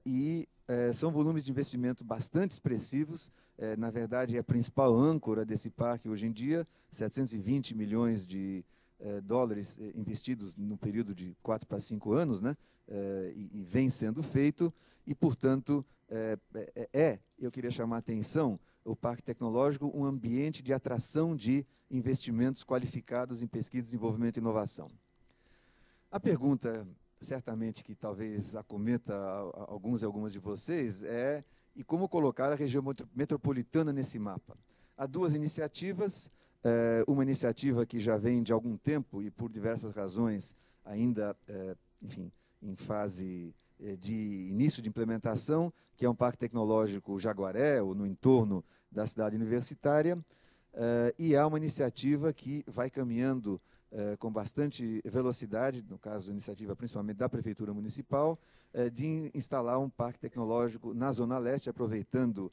B: e são volumes de investimento bastante expressivos. Na verdade, é a principal âncora desse parque hoje em dia, 720 milhões de dólares investidos no período de 4 para 5 anos, né? E vem sendo feito, e, portanto, eu queria chamar a atenção, o Parque Tecnológico, um ambiente de atração de investimentos qualificados em pesquisa, desenvolvimento e inovação. A pergunta, certamente, que talvez acometa alguns e algumas de vocês, e como colocar a região metropolitana nesse mapa? Há 2 iniciativas, uma iniciativa que já vem de algum tempo e, por diversas razões, ainda, enfim, em fase de início de implementação, que é um parque tecnológico Jaguaré, ou no entorno da cidade universitária, e há uma iniciativa que vai caminhando com bastante velocidade, no caso, a iniciativa principalmente da Prefeitura Municipal, de instalar um parque tecnológico na Zona Leste, aproveitando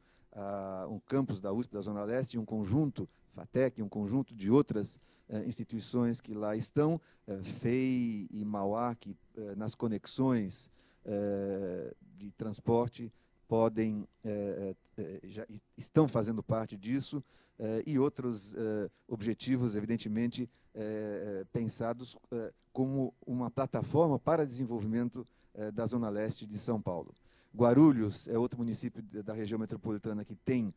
B: um campus da USP da Zona Leste, e um conjunto, FATEC, um conjunto de outras instituições que lá estão, FEI e Mauá, que nas conexões de transporte podem, já estão fazendo parte disso, e outros objetivos, evidentemente, pensados como uma plataforma para desenvolvimento da Zona Leste de São Paulo. Guarulhos é outro município da região metropolitana que tem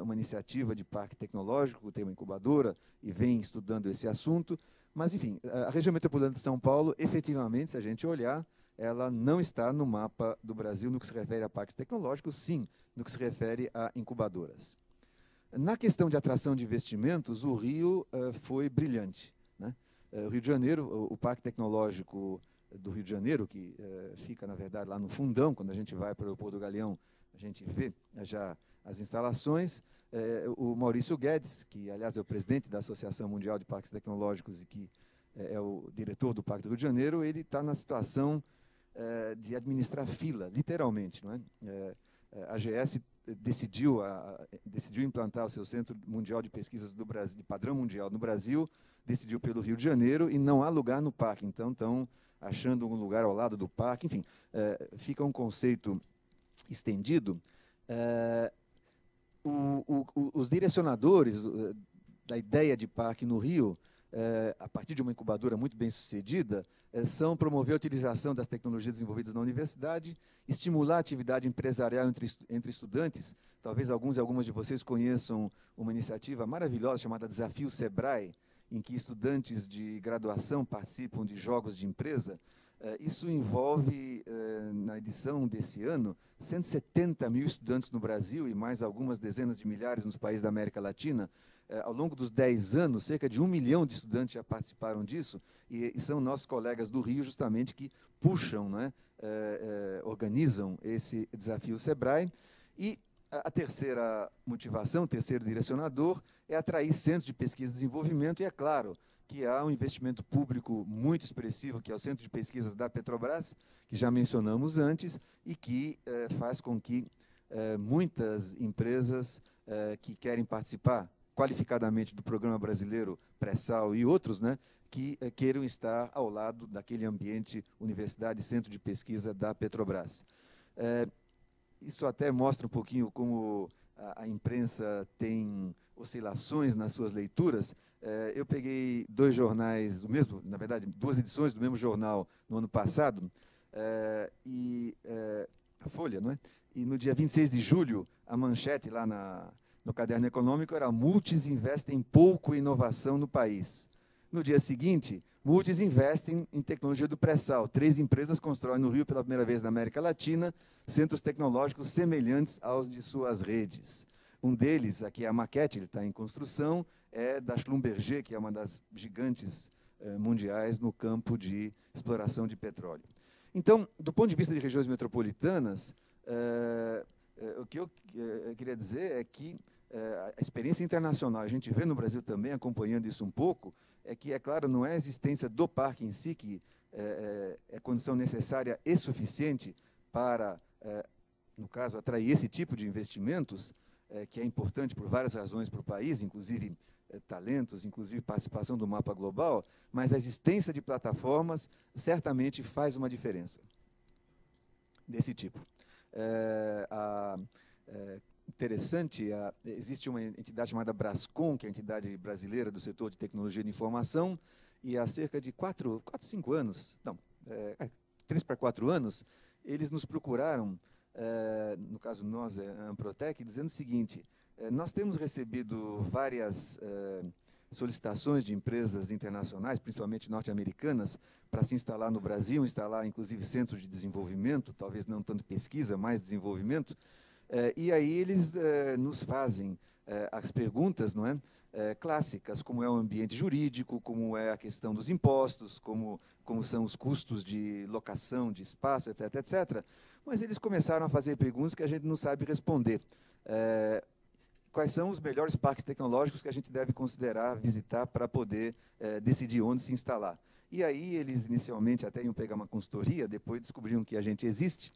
B: uma iniciativa de parque tecnológico, tem uma incubadora e vem estudando esse assunto. Mas, enfim, a região metropolitana de São Paulo, efetivamente, se a gente olhar, ela não está no mapa do Brasil no que se refere a parques tecnológicos, sim, no que se refere a incubadoras. Na questão de atração de investimentos, o Rio foi brilhante, né? O Rio de Janeiro, o Parque Tecnológico do Rio de Janeiro, que fica, na verdade, lá no fundão, quando a gente vai para o aeroporto do Galeão, a gente vê já as instalações. O Maurício Guedes, que, aliás, é o presidente da Associação Mundial de Parques Tecnológicos e que é o diretor do Parque do Rio de Janeiro, ele está na situação de administrar fila, literalmente, não é? A AGS decidiu implantar o seu Centro Mundial de Pesquisas do Brasil, de padrão mundial no Brasil, decidiu pelo Rio de Janeiro, e não há lugar no parque. Então, estão achando um lugar ao lado do parque. Enfim, fica um conceito estendido. Os direcionadores da ideia de parque no Rio, a partir de uma incubadora muito bem sucedida, são promover a utilização das tecnologias desenvolvidas na universidade, estimular a atividade empresarial entre estudantes. Talvez alguns e algumas de vocês conheçam uma iniciativa maravilhosa chamada Desafio Sebrae, em que estudantes de graduação participam de jogos de empresa. Isso envolve, na edição desse ano, 170 mil estudantes no Brasil e mais algumas dezenas de milhares nos países da América Latina. Ao longo dos 10 anos, cerca de 1 milhão de estudantes já participaram disso, e são nossos colegas do Rio, justamente, que puxam, né, organizam esse Desafio Sebrae. E a terceira motivação, o terceiro direcionador, é atrair centros de pesquisa e desenvolvimento, e é claro que há um investimento público muito expressivo, que é o Centro de Pesquisas da Petrobras, que já mencionamos antes, e que faz com que muitas empresas que querem participar qualificadamente do Programa Brasileiro Pré-Sal e outros, né, que queiram estar ao lado daquele ambiente Universidade Centro de Pesquisa da Petrobras. Isso até mostra um pouquinho como a imprensa tem oscilações nas suas leituras. Eu peguei 2 jornais, na verdade, 2 edições do mesmo jornal no ano passado, a Folha, não é? E no dia 26 de julho, a manchete lá no Caderno Econômico era: Multis investem pouco em inovação no país. No dia seguinte, Multis investem em tecnologia do pré-sal. 3 empresas constroem no Rio, pela primeira vez na América Latina, centros tecnológicos semelhantes aos de suas redes. Um deles, aqui é a maquete, ele está em construção, é da Schlumberger, que é uma das gigantes mundiais no campo de exploração de petróleo. Então, do ponto de vista de regiões metropolitanas, o que eu queria dizer é que a experiência internacional, a gente vê no Brasil também, acompanhando isso um pouco, é que, é claro, não é a existência do parque em si que é condição necessária e suficiente para, no caso, atrair esse tipo de investimentos, que é importante por várias razões para o país, inclusive talentos, inclusive participação do mapa global, mas a existência de plataformas certamente faz uma diferença desse tipo. Interessante, existe uma entidade chamada Brascom, que é a entidade brasileira do setor de tecnologia de informação, e há cerca de 5 anos, não, 3 para 4 anos, eles nos procuraram, no caso nós, a Amprotec, dizendo o seguinte: nós temos recebido várias solicitações de empresas internacionais, principalmente norte-americanas, para se instalar no Brasil, instalar inclusive centros de desenvolvimento, talvez não tanto pesquisa, mais desenvolvimento. E aí eles nos fazem as perguntas, não é, clássicas, como é o ambiente jurídico, como é a questão dos impostos, como são os custos de locação de espaço, etc., etc. Mas eles começaram a fazer perguntas que a gente não sabe responder. Quais são os melhores parques tecnológicos que a gente deve considerar visitar para poder decidir onde se instalar? E aí eles inicialmente até iam pegar uma consultoria, depois descobriram que a gente existe,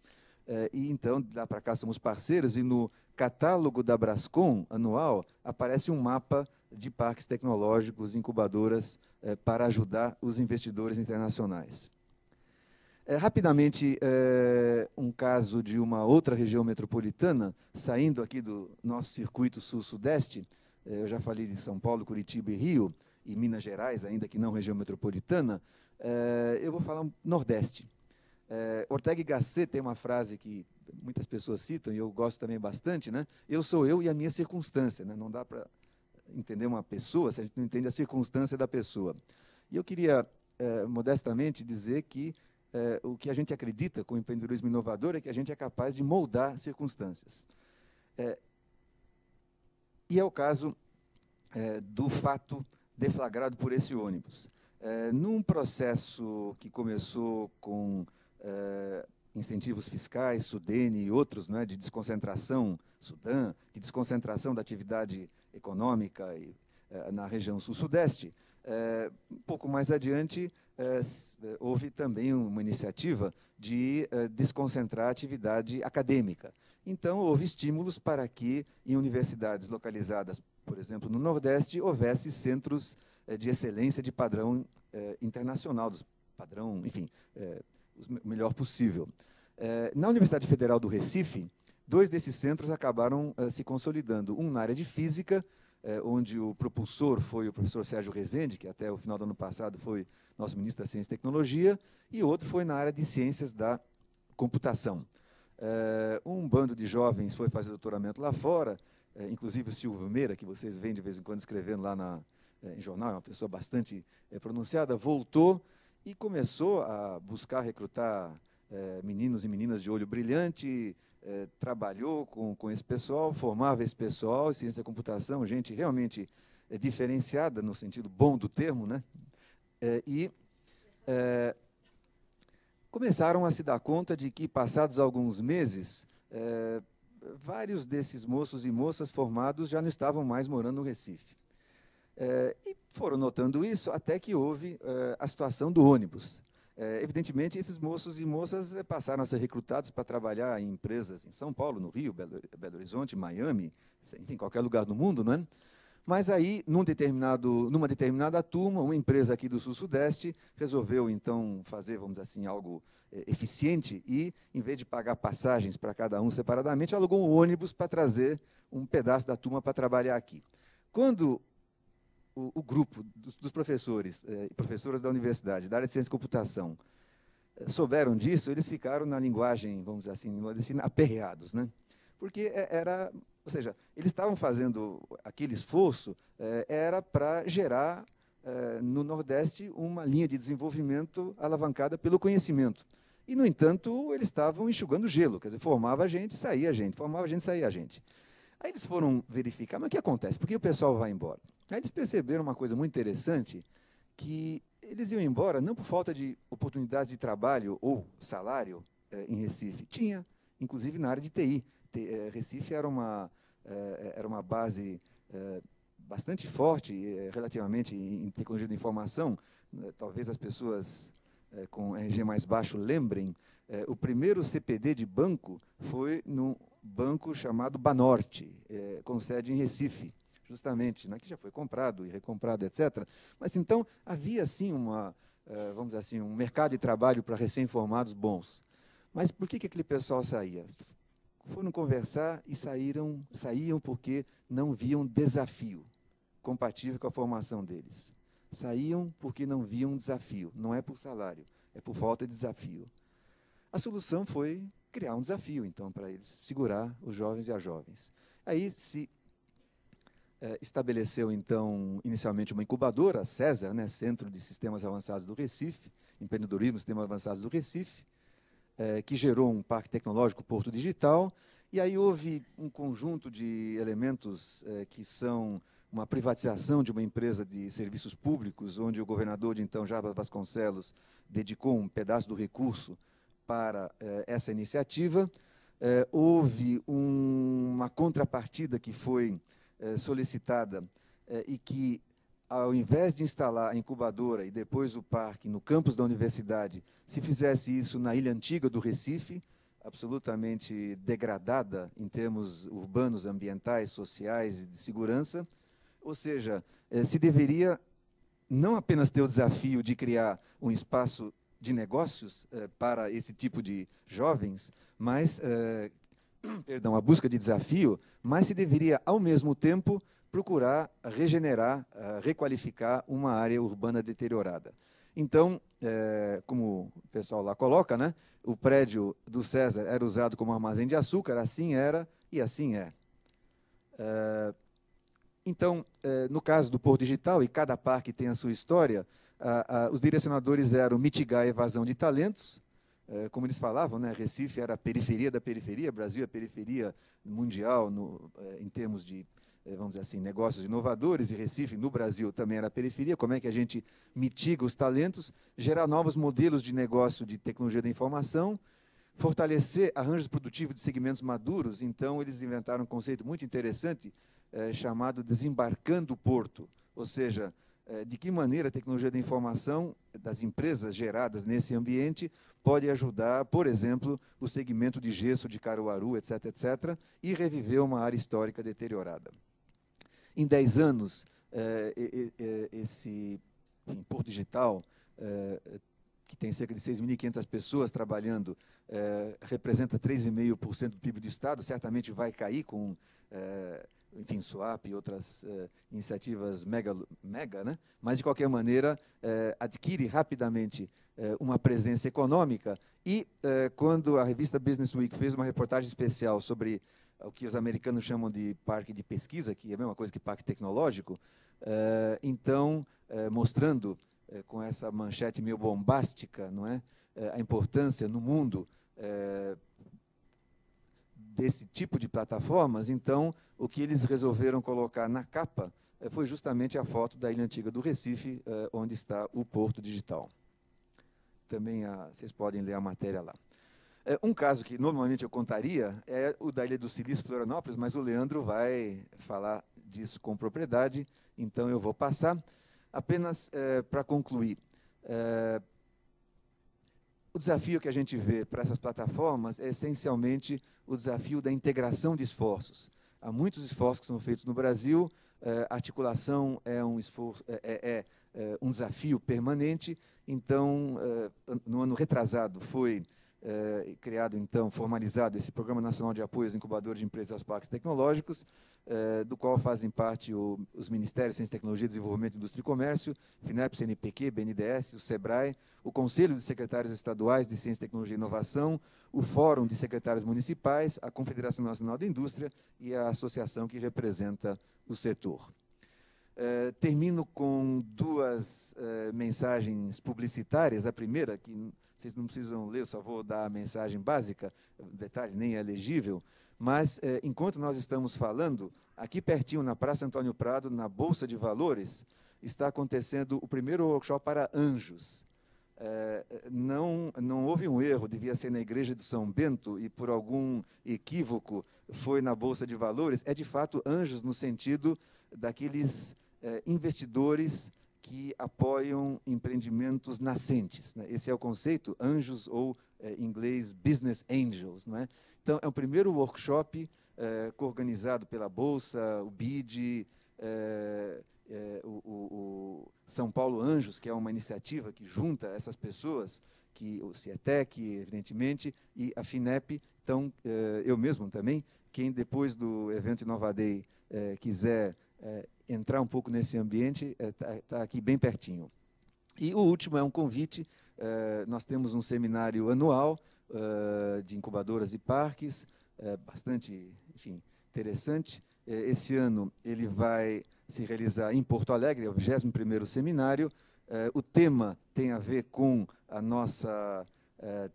B: e então, lá para cá, somos parceiros, e no catálogo da Brascom, anual, aparece um mapa de parques tecnológicos, incubadoras, para ajudar os investidores internacionais. Rapidamente, um caso de uma outra região metropolitana, saindo aqui do nosso circuito sul-sudeste, eu já falei de São Paulo, Curitiba e Rio, e Minas Gerais, ainda que não região metropolitana, eu vou falar Nordeste. Ortega y Gasset tem uma frase que muitas pessoas citam, e eu gosto também bastante, né? Eu sou eu e a minha circunstância, né? Não dá para entender uma pessoa se a gente não entende a circunstância da pessoa. E eu queria, modestamente, dizer que o que a gente acredita com o empreendedorismo inovador é que a gente é capaz de moldar circunstâncias. E é o caso do fato deflagrado por esse ônibus. Num processo que começou com incentivos fiscais, Sudene e outros, né, de desconcentração, Sudã, de desconcentração da atividade econômica na região sul-sudeste, Um pouco mais adiante, houve também uma iniciativa de desconcentrar a atividade acadêmica. Então, houve estímulos para que, em universidades localizadas, por exemplo, no Nordeste, houvesse centros de excelência de padrão internacional, padrão, enfim, o melhor possível. Na Universidade Federal do Recife, 2 desses centros acabaram se consolidando. Um na área de física, onde o propulsor foi o professor Sérgio Rezende, que até o final do ano passado foi nosso ministro da Ciência e Tecnologia, e outro foi na área de ciências da computação. Um bando de jovens foi fazer doutoramento lá fora, inclusive o Silvio Meira, que vocês veem de vez em quando escrevendo lá em jornal, é uma pessoa bastante pronunciada, voltou e começou a buscar recrutar meninos e meninas de olho brilhante, trabalhou com esse pessoal, formava esse pessoal, ciência da computação, gente realmente diferenciada no sentido bom do termo, né? Começaram a se dar conta de que, passados alguns meses, vários desses moços e moças formados já não estavam mais morando no Recife. E foram notando isso até que houve a situação do ônibus. Evidentemente, esses moços e moças passaram a ser recrutados para trabalhar em empresas em São Paulo, no Rio, Belo Horizonte, Miami, em qualquer lugar do mundo, não é? Mas aí, numa determinada turma, uma empresa aqui do Sul-Sudeste resolveu, então, fazer, vamos dizer assim, algo eficiente e, em vez de pagar passagens para cada um separadamente, alugou um ônibus para trazer um pedaço da turma para trabalhar aqui. Quando o grupo dos professores e professoras da universidade, da área de ciência e computação, souberam disso, eles ficaram na linguagem, vamos dizer assim, aperreados, né? Porque ou seja, eles estavam fazendo aquele esforço, era para gerar no Nordeste uma linha de desenvolvimento alavancada pelo conhecimento. E, no entanto, eles estavam enxugando gelo, quer dizer, formava a gente, saía a gente, formava a gente, saía a gente. Aí eles foram verificar, mas o que acontece? Por que o pessoal vai embora? Aí eles perceberam uma coisa muito interessante, que eles iam embora não por falta de oportunidades de trabalho ou salário em Recife. Tinha, inclusive na área de TI. Recife era uma base bastante forte, relativamente, em tecnologia da informação. Talvez as pessoas com RG mais baixo lembrem, o primeiro CPD de banco foi num banco chamado Banorte, com sede em Recife, justamente, né, que já foi comprado e recomprado, etc. Mas, então, havia, sim, vamos dizer assim, um mercado de trabalho para recém-formados bons. Mas por que aquele pessoal saía? Foram conversar e saíam porque não viam desafio compatível com a formação deles. Saíam porque não viam desafio. Não é por salário, é por falta de desafio. A solução foi criar um desafio, então, para eles, segurar os jovens e as jovens. Aí se estabeleceu, então, inicialmente uma incubadora, César, né, Centro de Sistemas Avançados do Recife, Empreendedorismo e Sistemas Avançados do Recife, que gerou um parque tecnológico Porto Digital, e aí houve um conjunto de elementos que são uma privatização de uma empresa de serviços públicos, onde o governador de então, Jarbas Vasconcelos, dedicou um pedaço do recurso para essa iniciativa. Houve uma contrapartida que foi solicitada e que, ao invés de instalar a incubadora e depois o parque no campus da universidade, se fizesse isso na Ilha Antiga do Recife, absolutamente degradada em termos urbanos, ambientais, sociais e de segurança. Ou seja, se deveria não apenas ter o desafio de criar um espaço de negócios para esse tipo de jovens, mas, a busca de desafio, mas se deveria, ao mesmo tempo, procurar regenerar, requalificar uma área urbana deteriorada. Então, como o pessoal lá coloca, né, o prédio do César era usado como armazém de açúcar, assim era e assim é. Então, no caso do Porto Digital, e cada parque tem a sua história, os direcionadores eram mitigar a evasão de talentos, como eles falavam, né, Recife era a periferia da periferia, Brasil é a periferia mundial em termos de, vamos dizer assim, negócios inovadores, e Recife, no Brasil, também era a periferia. Como é que a gente mitiga os talentos, gerar novos modelos de negócio de tecnologia da informação, fortalecer arranjos produtivos de segmentos maduros. Então, eles inventaram um conceito muito interessante, chamado desembarcando o porto, ou seja, de que maneira a tecnologia da informação das empresas geradas nesse ambiente pode ajudar, por exemplo, o segmento de gesso de Caruaru, etc., etc., e reviver uma área histórica deteriorada. Em 10 anos, esse Porto Digital, que tem cerca de 6.500 pessoas trabalhando, representa 3,5% do PIB do Estado, certamente vai cair com, enfim, SWAP e outras iniciativas mega, né? Mas, de qualquer maneira, adquire rapidamente uma presença econômica e, quando a revista Business Week fez uma reportagem especial sobre o que os americanos chamam de parque de pesquisa, que é a mesma coisa que parque tecnológico, então, mostrando com essa manchete meio bombástica, não é? A importância no mundo desse tipo de plataformas, então, o que eles resolveram colocar na capa foi justamente a foto da Ilha Antiga do Recife, onde está o Porto Digital. Também vocês podem ler a matéria lá. Um caso que normalmente eu contaria é o da Ilha do Silício, Florianópolis, mas o Leandro vai falar disso com propriedade, então eu vou passar. Apenas para concluir, o desafio que a gente vê para essas plataformas é essencialmente o desafio da integração de esforços. Há muitos esforços que são feitos no Brasil, a articulação é um desafio permanente, então, no ano retrasado foi criado, então, formalizado esse Programa Nacional de Apoio aos Incubadores de Empresas e aos Parques Tecnológicos, do qual fazem parte os Ministérios de Ciência, Tecnologia, Desenvolvimento, Indústria e Comércio, FINEP, CNPq, BNDES, o SEBRAE, o Conselho de Secretários Estaduais de Ciência, Tecnologia e Inovação, o Fórum de Secretários Municipais, a Confederação Nacional da Indústria e a associação que representa o setor. Termino com duas mensagens publicitárias. A primeira, que vocês não precisam ler, só vou dar a mensagem básica, detalhe, nem é legível, mas, enquanto nós estamos falando, aqui pertinho, na Praça Antônio Prado, na Bolsa de Valores, está acontecendo o primeiro workshop para anjos. Não houve um erro, devia ser na Igreja de São Bento, e por algum equívoco foi na Bolsa de Valores. É, de fato, anjos no sentido daqueles investidores que apoiam empreendimentos nascentes, né? Esse é o conceito, anjos, ou, em inglês, business angels. Não é? Então, é o primeiro workshop coorganizado pela Bolsa, o BID, o São Paulo Anjos, que é uma iniciativa que junta essas pessoas, o CIETEC, evidentemente, e a FINEP. Então, eu mesmo também, quem depois do evento Inova Day quiser entrar um pouco nesse ambiente, está aqui bem pertinho. E o último é um convite. Nós temos um seminário anual de incubadoras e parques, bastante, enfim, interessante. Esse ano ele vai se realizar em Porto Alegre, é o 21º seminário. O tema tem a ver com a nossa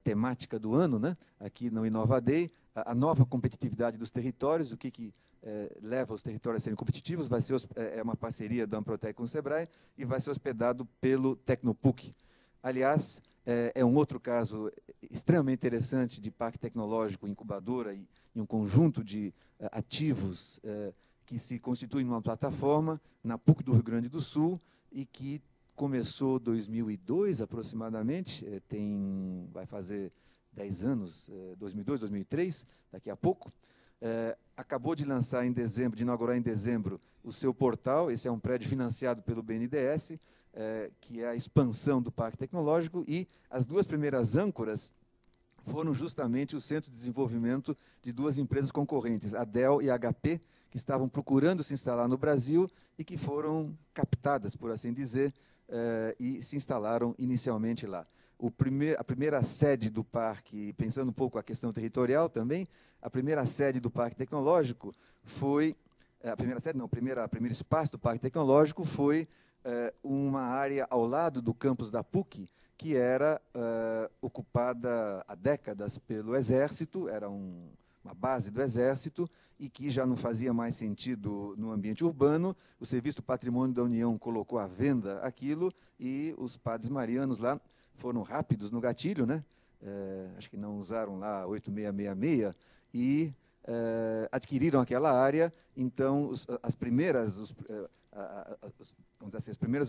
B: temática do ano, né? Aqui no Inova Day, a nova competitividade dos territórios, o que leva os territórios a serem competitivos. Vai ser uma parceria da Amprotec com o SEBRAE e vai ser hospedado pelo Tecnopuc. Aliás, é um outro caso extremamente interessante de parque tecnológico, incubadora e um conjunto de ativos que se constituem numa plataforma na PUC do Rio Grande do Sul e que começou em 2002, aproximadamente, vai fazer 10 anos, 2002, 2003, daqui a pouco. Acabou de lançar em dezembro, de inaugurar em dezembro, o seu portal. Esse é um prédio financiado pelo BNDES, que é a expansão do Parque Tecnológico, e as duas primeiras âncoras foram justamente o Centro de Desenvolvimento de duas empresas concorrentes, a Dell e a HP, que estavam procurando se instalar no Brasil e que foram captadas, por assim dizer, e se instalaram inicialmente lá. A primeira sede do parque, pensando um pouco a questão territorial também, a primeira sede do Parque Tecnológico foi, o primeiro espaço do Parque Tecnológico foi uma área ao lado do campus da PUC, que era ocupada há décadas pelo Exército, era uma base do Exército, e que já não fazia mais sentido no ambiente urbano. O Serviço do Patrimônio da União colocou à venda aquilo, e os padres marianos lá foram rápidos no gatilho, né? Acho que não usaram lá 8666, e adquiriram aquela área. Então, as primeiras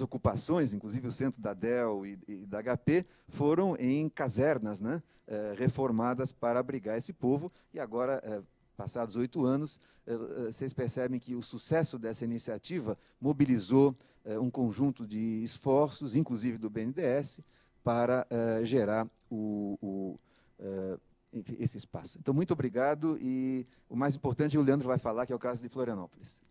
B: ocupações, inclusive o centro da Dell e da HP, foram em casernas, né, reformadas para abrigar esse povo. E agora, passados 8 anos, vocês percebem que o sucesso dessa iniciativa mobilizou um conjunto de esforços, inclusive do BNDES, para gerar esse espaço. Então, muito obrigado. E o mais importante, o Leandro vai falar, que é o caso de Florianópolis.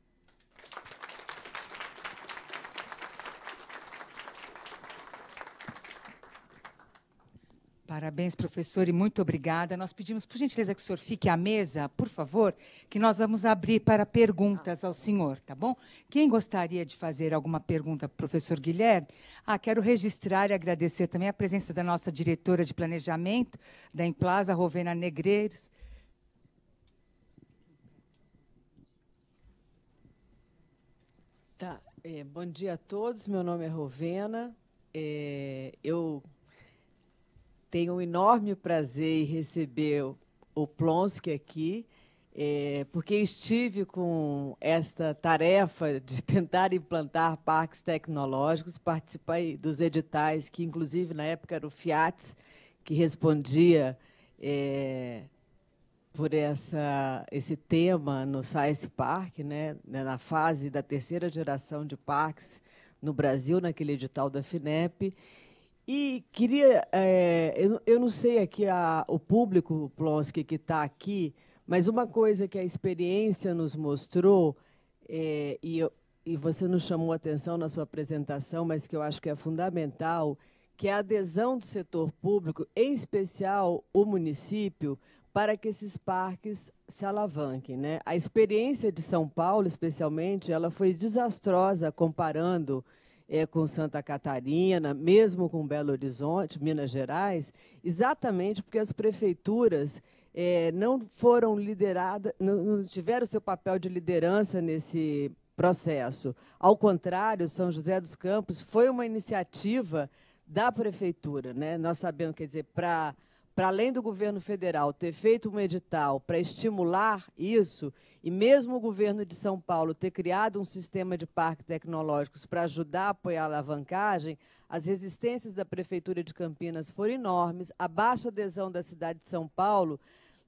A: Parabéns, professor, e muito obrigada. Nós pedimos, por gentileza, que o senhor fique à mesa, por favor, que nós vamos abrir para perguntas ao senhor, tá bom? Quem gostaria de fazer alguma pergunta para o professor Guilherme? Quero registrar e agradecer também a presença da nossa diretora de planejamento da Emplasa, Rovena Negreiros.
C: Tá. Bom dia a todos. Meu nome é Rovena. Eu tenho um enorme prazer em receber o Plonsky aqui, porque estive com esta tarefa de tentar implantar parques tecnológicos, participei dos editais, que, inclusive, na época, era o Fiat, que respondia por esse tema no Science Park, né, na fase da 3ª geração de parques no Brasil, naquele edital da FINEP. E queria, eu não sei aqui o público, Plonsky, que está aqui, mas uma coisa que a experiência nos mostrou, e você nos chamou a atenção na sua apresentação, mas que eu acho que é fundamental, que é a adesão do setor público, em especial o município, para que esses parques se alavanquem, né? A experiência de São Paulo, especialmente, ela foi desastrosa comparando com Santa Catarina, mesmo com Belo Horizonte, Minas Gerais, exatamente porque as prefeituras não foram lideradas, não tiveram o seu papel de liderança nesse processo. Ao contrário, São José dos Campos foi uma iniciativa da prefeitura, né? Nós sabemos, quer dizer, para além do governo federal ter feito um edital para estimular isso, e mesmo o governo de São Paulo ter criado um sistema de parques tecnológicos para ajudar a apoiar a alavancagem, as resistências da Prefeitura de Campinas foram enormes, a baixa adesão da cidade de São Paulo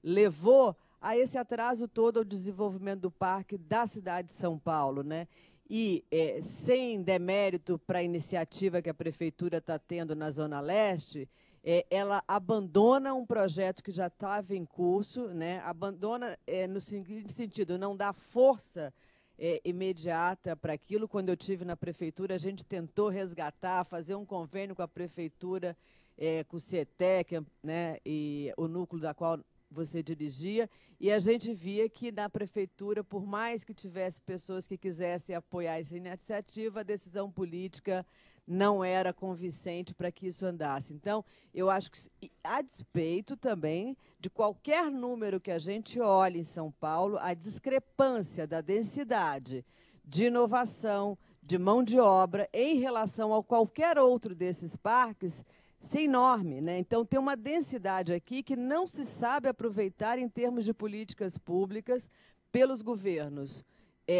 C: levou a esse atraso todo ao desenvolvimento do parque da cidade de São Paulo, né? E, sem demérito para a iniciativa que a Prefeitura está tendo na Zona Leste, ela abandona um projeto que já estava em curso, né? Abandona no seguinte sentido, não dá força imediata para aquilo. Quando eu estive na prefeitura, a gente tentou resgatar, fazer um convênio com a prefeitura, com o CIETEC, né? E o núcleo da qual você dirigia, e a gente via que na prefeitura, por mais que tivesse pessoas que quisessem apoiar essa iniciativa, a decisão política não era convincente para que isso andasse. Então, eu acho que, a despeito também de qualquer número que a gente olhe em São Paulo, a discrepância da densidade de inovação, de mão de obra, em relação a qualquer outro desses parques, é enorme, né? Então, tem uma densidade aqui que não se sabe aproveitar em termos de políticas públicas pelos governos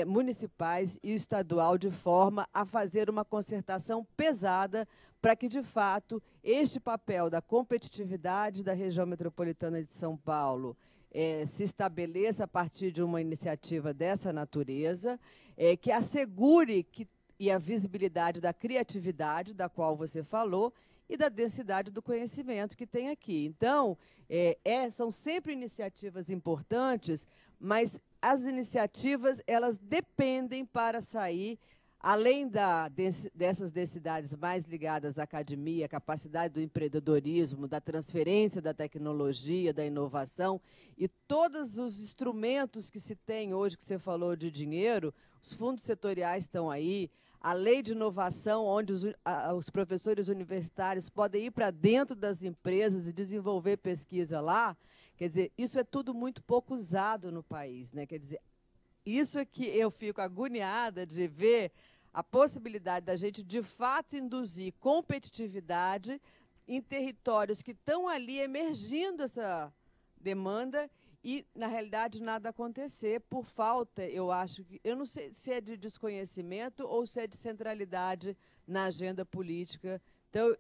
C: municipais e estadual, de forma a fazer uma concertação pesada para que, de fato, este papel da competitividade da região metropolitana de São Paulo se estabeleça a partir de uma iniciativa dessa natureza, que assegure e a visibilidade da criatividade, da qual você falou, e da densidade do conhecimento que tem aqui. Então, são sempre iniciativas importantes, mas as iniciativas, elas dependem para sair, além dessas densidades mais ligadas à academia, à capacidade do empreendedorismo, da transferência da tecnologia, da inovação, e todos os instrumentos que se tem hoje, que você falou de dinheiro, os fundos setoriais estão aí, a lei de inovação, onde os professores universitários podem ir para dentro das empresas e desenvolver pesquisa lá. Quer dizer, isso é tudo muito pouco usado no país, né? Quer dizer, isso é que eu fico agoniada de ver a possibilidade da gente, de fato, induzir competitividade em territórios que estão ali emergindo essa demanda e, na realidade, nada acontecer por falta, eu acho que, eu não sei se é de desconhecimento ou se é de centralidade na agenda política. Então,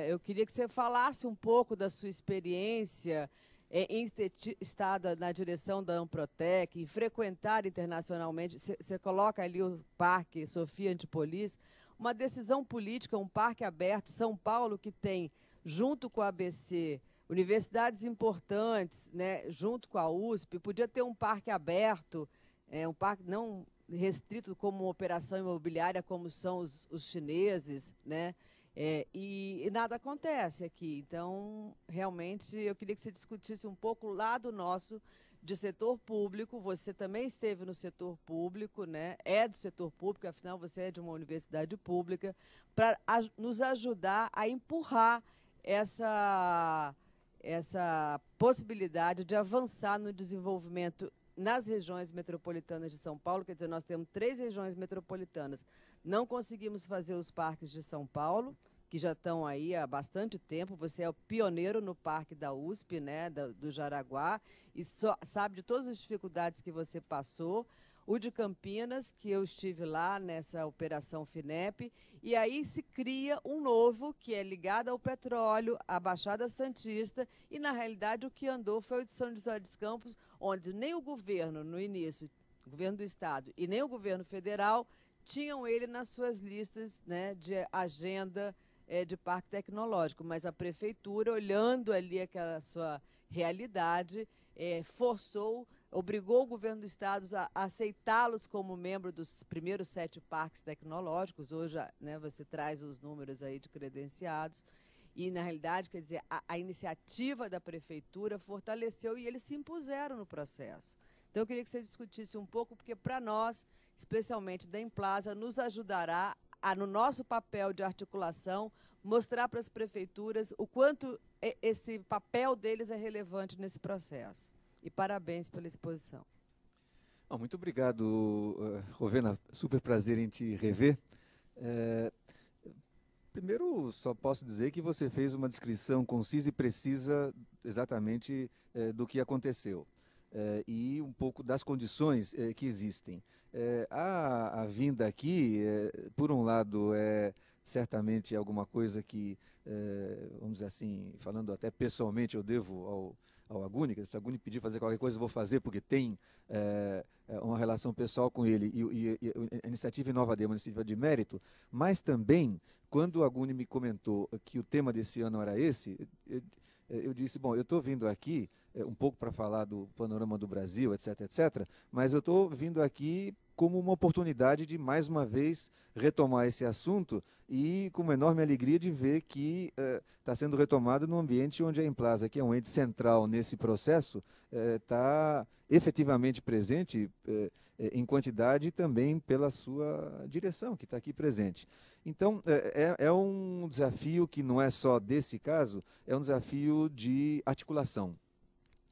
C: eu queria que você falasse um pouco da sua experiência em ter estado na direção da Amprotec, em frequentar internacionalmente. Você coloca ali o Parque Sofia Antipolis, uma decisão política, um parque aberto, São Paulo, que tem, junto com a ABC, universidades importantes, né, junto com a USP, podia ter um parque aberto, um parque não restrito como uma operação imobiliária, como são os chineses, né? E nada acontece aqui. Então, realmente, eu queria que você discutisse um pouco o lado nosso de setor público. Você também esteve no setor público, né? É do setor público, afinal, você é de uma universidade pública, para nos ajudar a empurrar essa possibilidade de avançar no desenvolvimento nas regiões metropolitanas de São Paulo. Quer dizer, nós temos 3 regiões metropolitanas. Não conseguimos fazer os parques de São Paulo, que já estão aí há bastante tempo. Você é o pioneiro no parque da USP, né, do Jaraguá, e sabe de todas as dificuldades que você passou. O de Campinas, que eu estive lá nessa operação FINEP, e aí se cria um novo, que é ligado ao petróleo, à Baixada Santista, e, na realidade, o que andou foi o de São José dos Campos, onde nem o governo, no início, o governo do Estado, e nem o governo federal, tinham ele nas suas listas, né, de agenda de parque tecnológico, mas a prefeitura, olhando ali aquela sua realidade, obrigou o governo do Estado a aceitá-los como membro dos primeiros 7 parques tecnológicos. Hoje, né, você traz os números aí de credenciados. E, na realidade, quer dizer, a iniciativa da prefeitura fortaleceu e eles se impuseram no processo. Então, eu queria que você discutisse um pouco, porque, para nós, especialmente da Emplasa, nos ajudará no nosso papel de articulação, mostrar para as prefeituras o quanto esse papel deles é relevante nesse processo. E parabéns pela exposição.
B: Muito obrigado, Rovena. Super prazer em te rever. Primeiro, só posso dizer que você fez uma descrição concisa e precisa exatamente do que aconteceu. E um pouco das condições que existem. A vinda aqui, por um lado, é certamente alguma coisa que, vamos dizer assim, falando até pessoalmente, eu devo ao Aguni, que se o Aguni pedir fazer qualquer coisa, eu vou fazer, porque tem uma relação pessoal com ele, e a iniciativa Inova D é uma iniciativa de mérito, mas também, quando o Aguni me comentou que o tema desse ano era esse, eu disse, bom, eu estou vindo aqui um pouco para falar do panorama do Brasil, etc., etc., mas eu estou vindo aqui como uma oportunidade de, mais uma vez, retomar esse assunto e com uma enorme alegria de ver que está sendo retomado num ambiente onde a Emplasa, que é um ente central nesse processo, está efetivamente presente em quantidade e também pela sua direção, que está aqui presente. Então, é um desafio que não é só desse caso, é um desafio de articulação.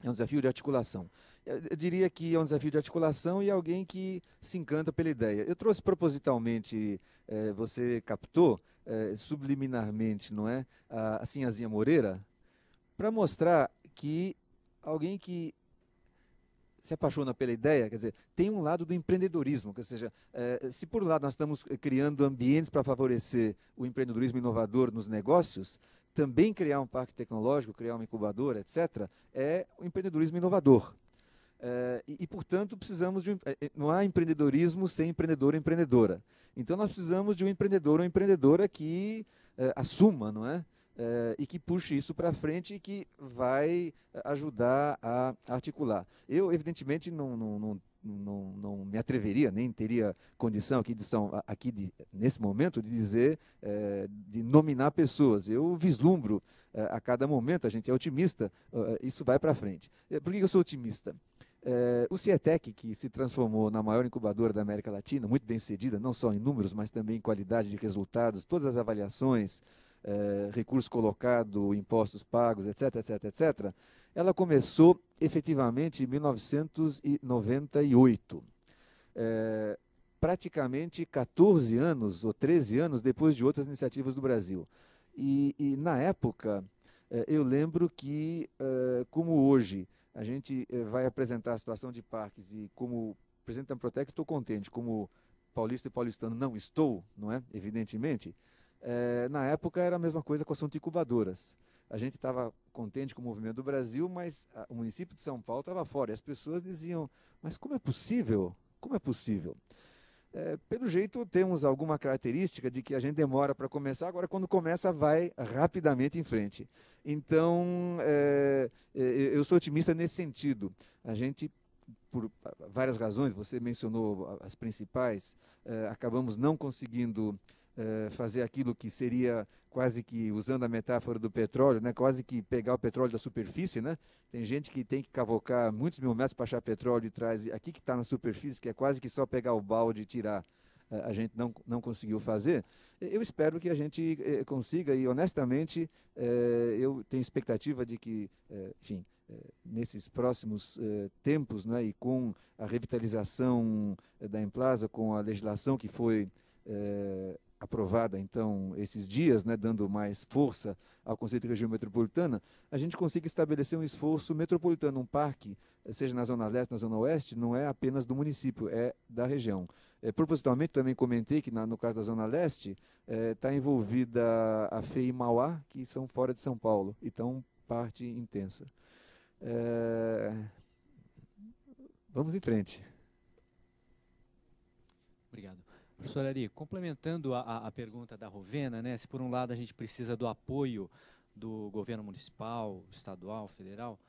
B: É um desafio de articulação. Eu diria que é um desafio de articulação e alguém que se encanta pela ideia. Eu trouxe propositalmente, você captou subliminarmente, não é, a Sinhazinha Moreira, para mostrar que alguém que se apaixona pela ideia, quer dizer, tem um lado do empreendedorismo, ou seja, se por um lado nós estamos criando ambientes para favorecer o empreendedorismo inovador nos negócios, também criar um parque tecnológico, criar uma incubadora, etc., é o empreendedorismo inovador. Portanto, precisamos de não há empreendedorismo sem empreendedor ou empreendedora. Então, nós precisamos de um empreendedor ou empreendedora que assuma, não é? E que puxe isso para frente e que vai ajudar a articular. Eu, evidentemente, não me atreveria, nem teria condição nesse momento, de dizer, de nominar pessoas. Eu vislumbro a cada momento, a gente é otimista, isso vai para frente. Por que eu sou otimista? O CIETEC, que se transformou na maior incubadora da América Latina, muito bem sucedida, não só em números, mas também em qualidade de resultados, todas as avaliações, recurso colocado, impostos pagos, etc., etc., etc., ela começou efetivamente em 1998, praticamente 14 anos ou 13 anos depois de outras iniciativas do Brasil. E na época, eu lembro que, como hoje, a gente vai apresentar a situação de parques e como presidente da Amprotec estou contente, como paulista e paulistano não estou, não é? Evidentemente. Na época era a mesma coisa com o assunto de incubadoras. A gente estava contente com o movimento do Brasil, mas o município de São Paulo estava fora. E as pessoas diziam, mas como é possível? Como é possível? Pelo jeito, temos alguma característica de que a gente demora para começar, agora quando começa vai rapidamente em frente. Então, eu sou otimista nesse sentido. A gente, por várias razões, você mencionou as principais, acabamos não conseguindo fazer aquilo que seria quase que, usando a metáfora do petróleo, né, quase que pegar o petróleo da superfície, né? Tem gente que tem que cavocar muitos mil metros para achar petróleo e traz aqui que está na superfície, que é quase que só pegar o balde e tirar. A gente não conseguiu fazer. Eu espero que a gente consiga e, honestamente, eu tenho expectativa de que, enfim, nesses próximos tempos, né, e com a revitalização da Emplasa, com a legislação que foi aprovada, então, esses dias, né, dando mais força ao conceito de região metropolitana, a gente consiga estabelecer um esforço metropolitano, um parque, seja na Zona Leste, na Zona Oeste, não é apenas do município, é da região. Propositalmente, também comentei que, no caso da Zona Leste, está envolvida a FEI e Mauá, que são fora de São Paulo, então, parte intensa. Vamos em frente.
D: Obrigado. Professor Ari, complementando a pergunta da Rovena, né, se por um lado a gente precisa do apoio do governo municipal, estadual, federal,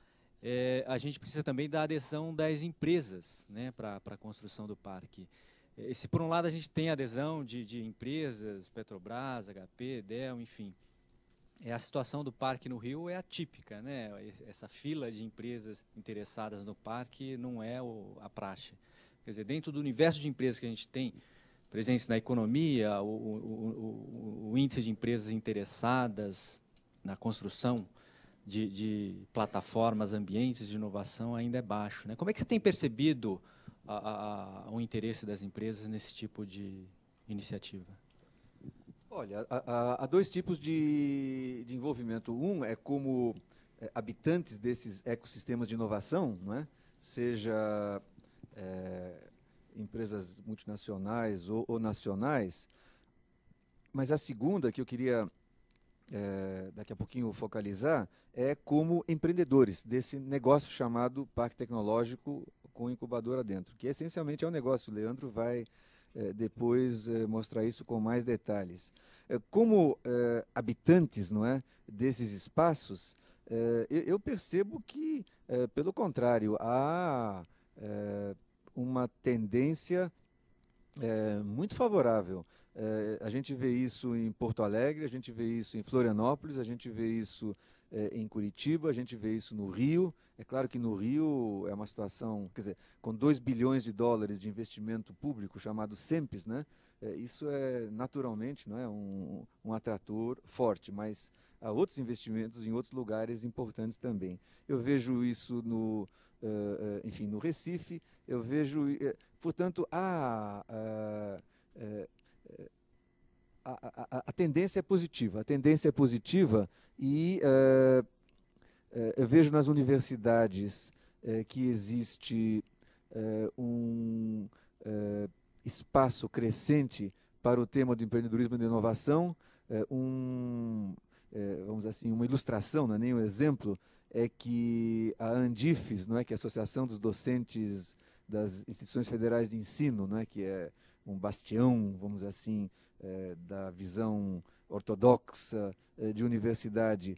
D: a gente precisa também da adesão das empresas, né, para a construção do parque. Se por um lado a gente tem adesão de empresas, Petrobras, HP, Dell, enfim, a situação do parque no Rio é atípica, né? Essa fila de empresas interessadas no parque não é a praxe. Quer dizer, dentro do universo de empresas que a gente tem presentes na economia, o índice de empresas interessadas na construção de plataformas, ambientes de inovação ainda é baixo, né? Como é que você tem percebido o interesse das empresas nesse tipo de iniciativa?
B: Olha, há dois tipos de envolvimento. Um é como habitantes desses ecossistemas de inovação, não é? Seja empresas multinacionais ou nacionais, mas a segunda que eu queria daqui a pouquinho focalizar é como empreendedores desse negócio chamado Parque Tecnológico com incubadora dentro, que essencialmente é um negócio. O Leandro vai depois mostrar isso com mais detalhes. Como habitantes, não é, desses espaços, eu percebo que, pelo contrário, há uma tendência muito favorável. A gente vê isso em Porto Alegre, a gente vê isso em Florianópolis, a gente vê isso em Curitiba, a gente vê isso no Rio. É claro que no Rio é uma situação, quer dizer, com 2 bilhões de dólares de investimento público, chamado SEMPES, né? Isso é naturalmente, não é, um atrator forte, mas há outros investimentos em outros lugares importantes também. Eu vejo isso enfim, no Recife, eu vejo, portanto, a tendência é positiva. A tendência é positiva e eu vejo nas universidades que existe um espaço crescente para o tema do empreendedorismo e da inovação. Vamos dizer assim, uma ilustração, não é nem um exemplo, é que a Andifes, não é, que é a Associação dos Docentes das Instituições Federais de Ensino, não é, que é um bastião, vamos dizer assim, da visão ortodoxa de universidade,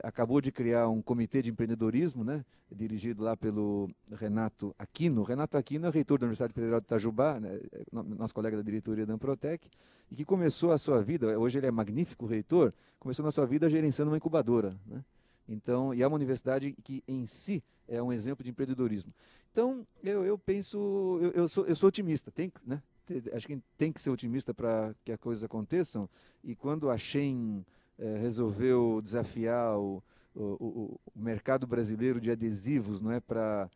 B: acabou de criar um comitê de empreendedorismo, né, dirigido lá pelo Renato Aquino. Renato Aquino é reitor da Universidade Federal de Itajubá, né, nosso colega da diretoria da Amprotec, e que começou a sua vida, hoje ele é magnífico reitor, começou na sua vida gerenciando uma incubadora, né? Então, e é uma universidade que em si é um exemplo de empreendedorismo. Então, eu penso, eu sou otimista, né? Acho que tem que ser otimista para que as coisas aconteçam. E quando a Shein resolveu desafiar o mercado brasileiro de adesivos, não é, para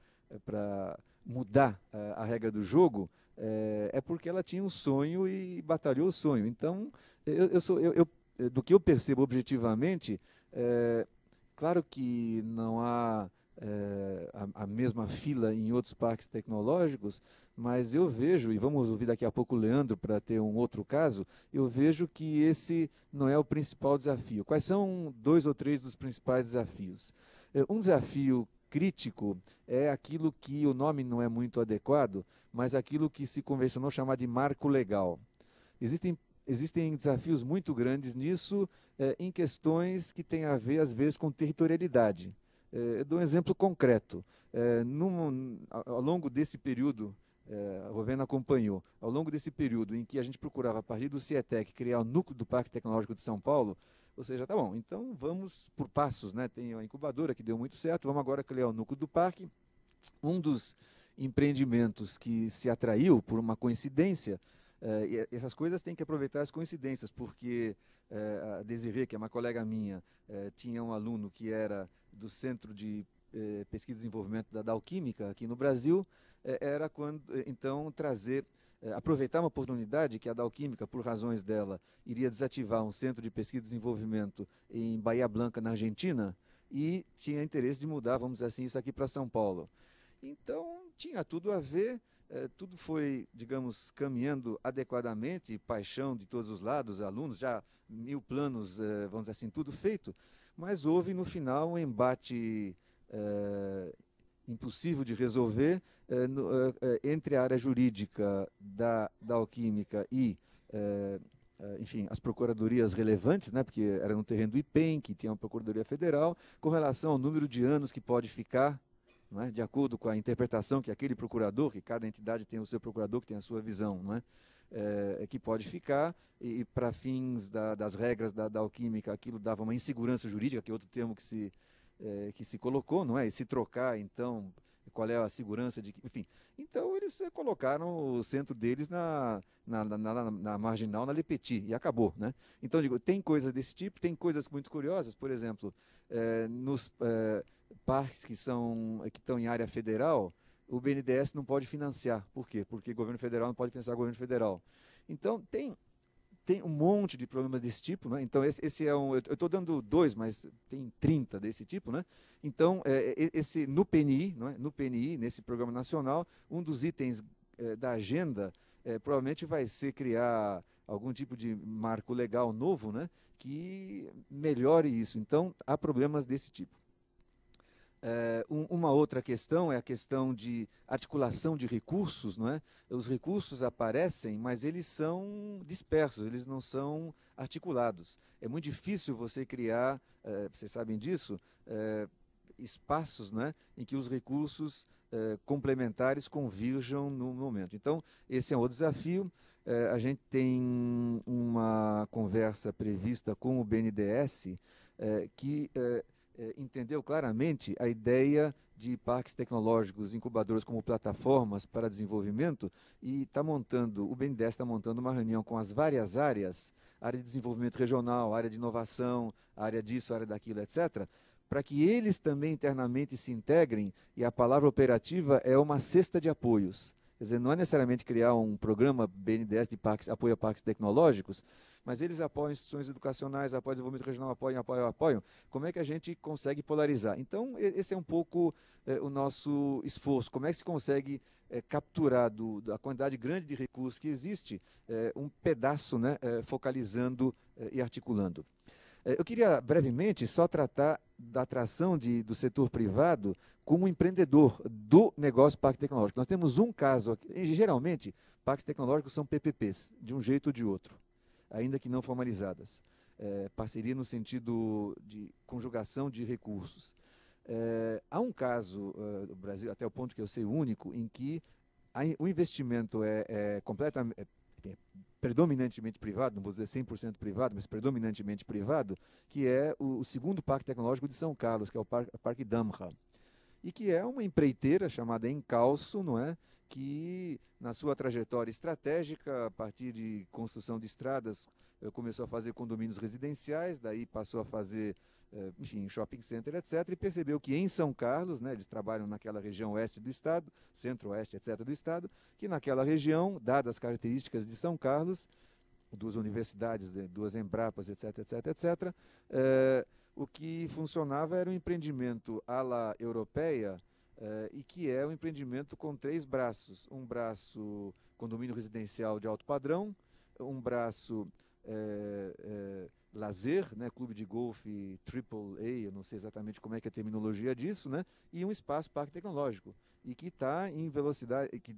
B: mudar a regra do jogo, é porque ela tinha um sonho e batalhou o sonho. Então, do que eu percebo objetivamente, claro que não há a mesma fila em outros parques tecnológicos, mas eu vejo, e vamos ouvir daqui a pouco o Leandro para ter um outro caso, eu vejo que esse não é o principal desafio. Quais são 2 ou 3 dos principais desafios? Um desafio crítico é aquilo que o nome não é muito adequado, mas aquilo que se convencionou chamar de marco legal. Existem desafios muito grandes nisso, em questões que têm a ver, às vezes, com territorialidade. Eu dou um exemplo concreto. Ao longo desse período, a Rovena acompanhou, ao longo desse período em que a gente procurava, a partir do CIETEC, criar o núcleo do Parque Tecnológico de São Paulo, ou seja, tá bom, então vamos por passos, né? Tem a incubadora que deu muito certo, vamos agora criar o núcleo do parque. Um dos empreendimentos que se atraiu por uma coincidência, e essas coisas têm que aproveitar as coincidências, porque a Desirê, que é uma colega minha, tinha um aluno que era do Centro de Pesquisa e Desenvolvimento da Dow Química aqui no Brasil, era quando então aproveitar uma oportunidade que a Dow Química, por razões dela, iria desativar um centro de pesquisa e desenvolvimento em Bahia Blanca, na Argentina, e tinha interesse de mudar, vamos dizer assim, isso aqui para São Paulo. Então, tinha tudo a ver, tudo foi, digamos, caminhando adequadamente, paixão de todos os lados, alunos, já 1000 planos, vamos dizer assim, tudo feito, mas houve no final um embate impossível de resolver entre a área jurídica da Alquímica e, enfim, as procuradorias relevantes, né, porque era no terreno do IPEM, que tinha uma procuradoria federal, com relação ao número de anos que pode ficar, não é, de acordo com a interpretação que aquele procurador, que cada entidade tem o seu procurador, que tem a sua visão, não é? Que pode ficar, e para fins das regras da Alquímica, aquilo dava uma insegurança jurídica, que é outro termo que se colocou, não é? E se trocar, então, qual é a segurança de... Enfim, então eles colocaram o centro deles na Marginal, na Le Petit, e acabou, né? Então, digo, tem coisas desse tipo, tem coisas muito curiosas, por exemplo, nos parques que estão em área federal, o BNDES não pode financiar. Por quê? Porque o governo federal não pode financiar o governo federal. Então, tem um monte de problemas desse tipo, né? Então, esse é um... Eu estou dando 2, mas tem 30 desse tipo, né? Então, no PNI, não é? No PNI, nesse programa nacional, um dos itens da agenda provavelmente vai ser criar algum tipo de marco legal novo, né? Que melhore isso. Então, há problemas desse tipo. Uma outra questão é a questão de articulação de recursos, não é? Os recursos aparecem, mas eles são dispersos, eles não são articulados. É muito difícil você criar, vocês sabem disso, espaços, não é, em que os recursos complementares convirjam no momento. Então, esse é um outro desafio. A gente tem uma conversa prevista com o BNDES que entendeu claramente a ideia de parques tecnológicos, incubadores como plataformas para desenvolvimento, e o BNDES está montando uma reunião com as várias áreas, área de desenvolvimento regional, área de inovação, área disso, área daquilo, etc., para que eles também internamente se integrem, e a palavra operativa é uma cesta de apoios. Quer dizer, não é necessariamente criar um programa BNDES de apoio a parques tecnológicos, mas eles apoiam instituições educacionais, apoiam desenvolvimento regional, apoiam. Como é que a gente consegue polarizar? Então, esse é um pouco o nosso esforço. Como é que se consegue capturar da quantidade grande de recursos que existe, um pedaço, né, focalizando e articulando. Eu queria, brevemente, só tratar da atração do setor privado como empreendedor do negócio parque tecnológico. Nós temos um caso aqui, geralmente, parques tecnológicos são PPPs, de um jeito ou de outro, ainda que não formalizadas. Parceria no sentido de conjugação de recursos. Há um caso no Brasil, até o ponto que eu sei, único, em que o investimento é completamente... predominantemente privado, não vou dizer 100% privado, mas predominantemente privado, que é o segundo parque tecnológico de São Carlos, que é o Parque Damra, e que é uma empreiteira chamada Encalço, não é? Que na sua trajetória estratégica, a partir de construção de estradas, começou a fazer condomínios residenciais, daí passou a fazer, enfim, shopping center, etc., e percebeu que em São Carlos, né, eles trabalham naquela região oeste do estado, centro-oeste, etc., do estado, que naquela região, dadas as características de São Carlos, 2 universidades, 2 Embrapas, etc., etc., etc., o que funcionava era um empreendimento à la europeia, e que é um empreendimento com 3 braços. Um braço condomínio residencial de alto padrão, um braço lazer, né, clube de golfe AAA, eu não sei exatamente como é que é a terminologia disso, né, e um espaço parque tecnológico, e que está em velocidade, que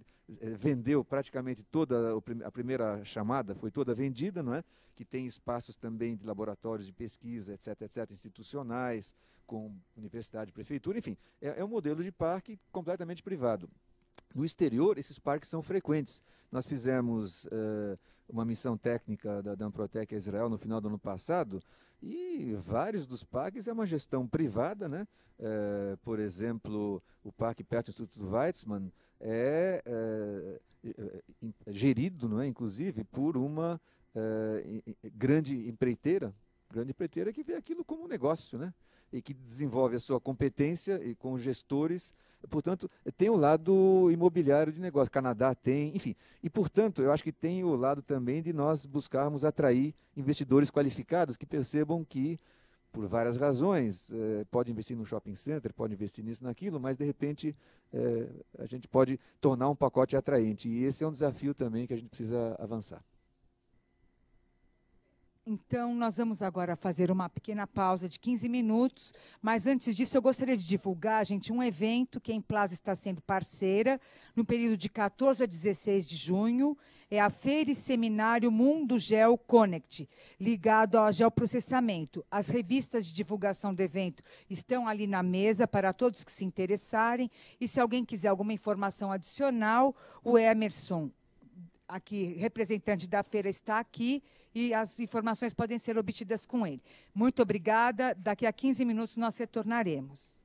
B: vendeu praticamente toda a primeira chamada, foi toda vendida, não é? Que tem espaços também de laboratórios de pesquisa, etc, etc, institucionais, com universidade, prefeitura, enfim, é um modelo de parque completamente privado. No exterior, esses parques são frequentes. Nós fizemos uma missão técnica da Amprotec a Israel no final do ano passado, e vários dos parques é uma gestão privada, né? Por exemplo, o parque perto do Instituto Weizmann é gerido, não é, inclusive, por uma grande empreiteira que vê aquilo como um negócio, né? E que desenvolve a sua competência e com gestores, portanto, tem o lado imobiliário de negócio, Canadá tem, enfim, e portanto, eu acho que tem o lado também de nós buscarmos atrair investidores qualificados que percebam que, por várias razões, pode investir no shopping center, pode investir nisso, naquilo, mas de repente a gente pode tornar um pacote atraente, e esse é um desafio também que a gente precisa avançar.
A: Então, nós vamos agora fazer uma pequena pausa de 15 minutos, mas antes disso eu gostaria de divulgar, gente, um evento que a Emplaza está sendo parceira, no período de 14 a 16 de junho, é a Feira e Seminário Mundo Geo Connect, ligado ao geoprocessamento. As revistas de divulgação do evento estão ali na mesa para todos que se interessarem, e se alguém quiser alguma informação adicional, o Emerson, aqui, representante da feira, está aqui, e as informações podem ser obtidas com ele. Muito obrigada. Daqui a 15 minutos nós retornaremos.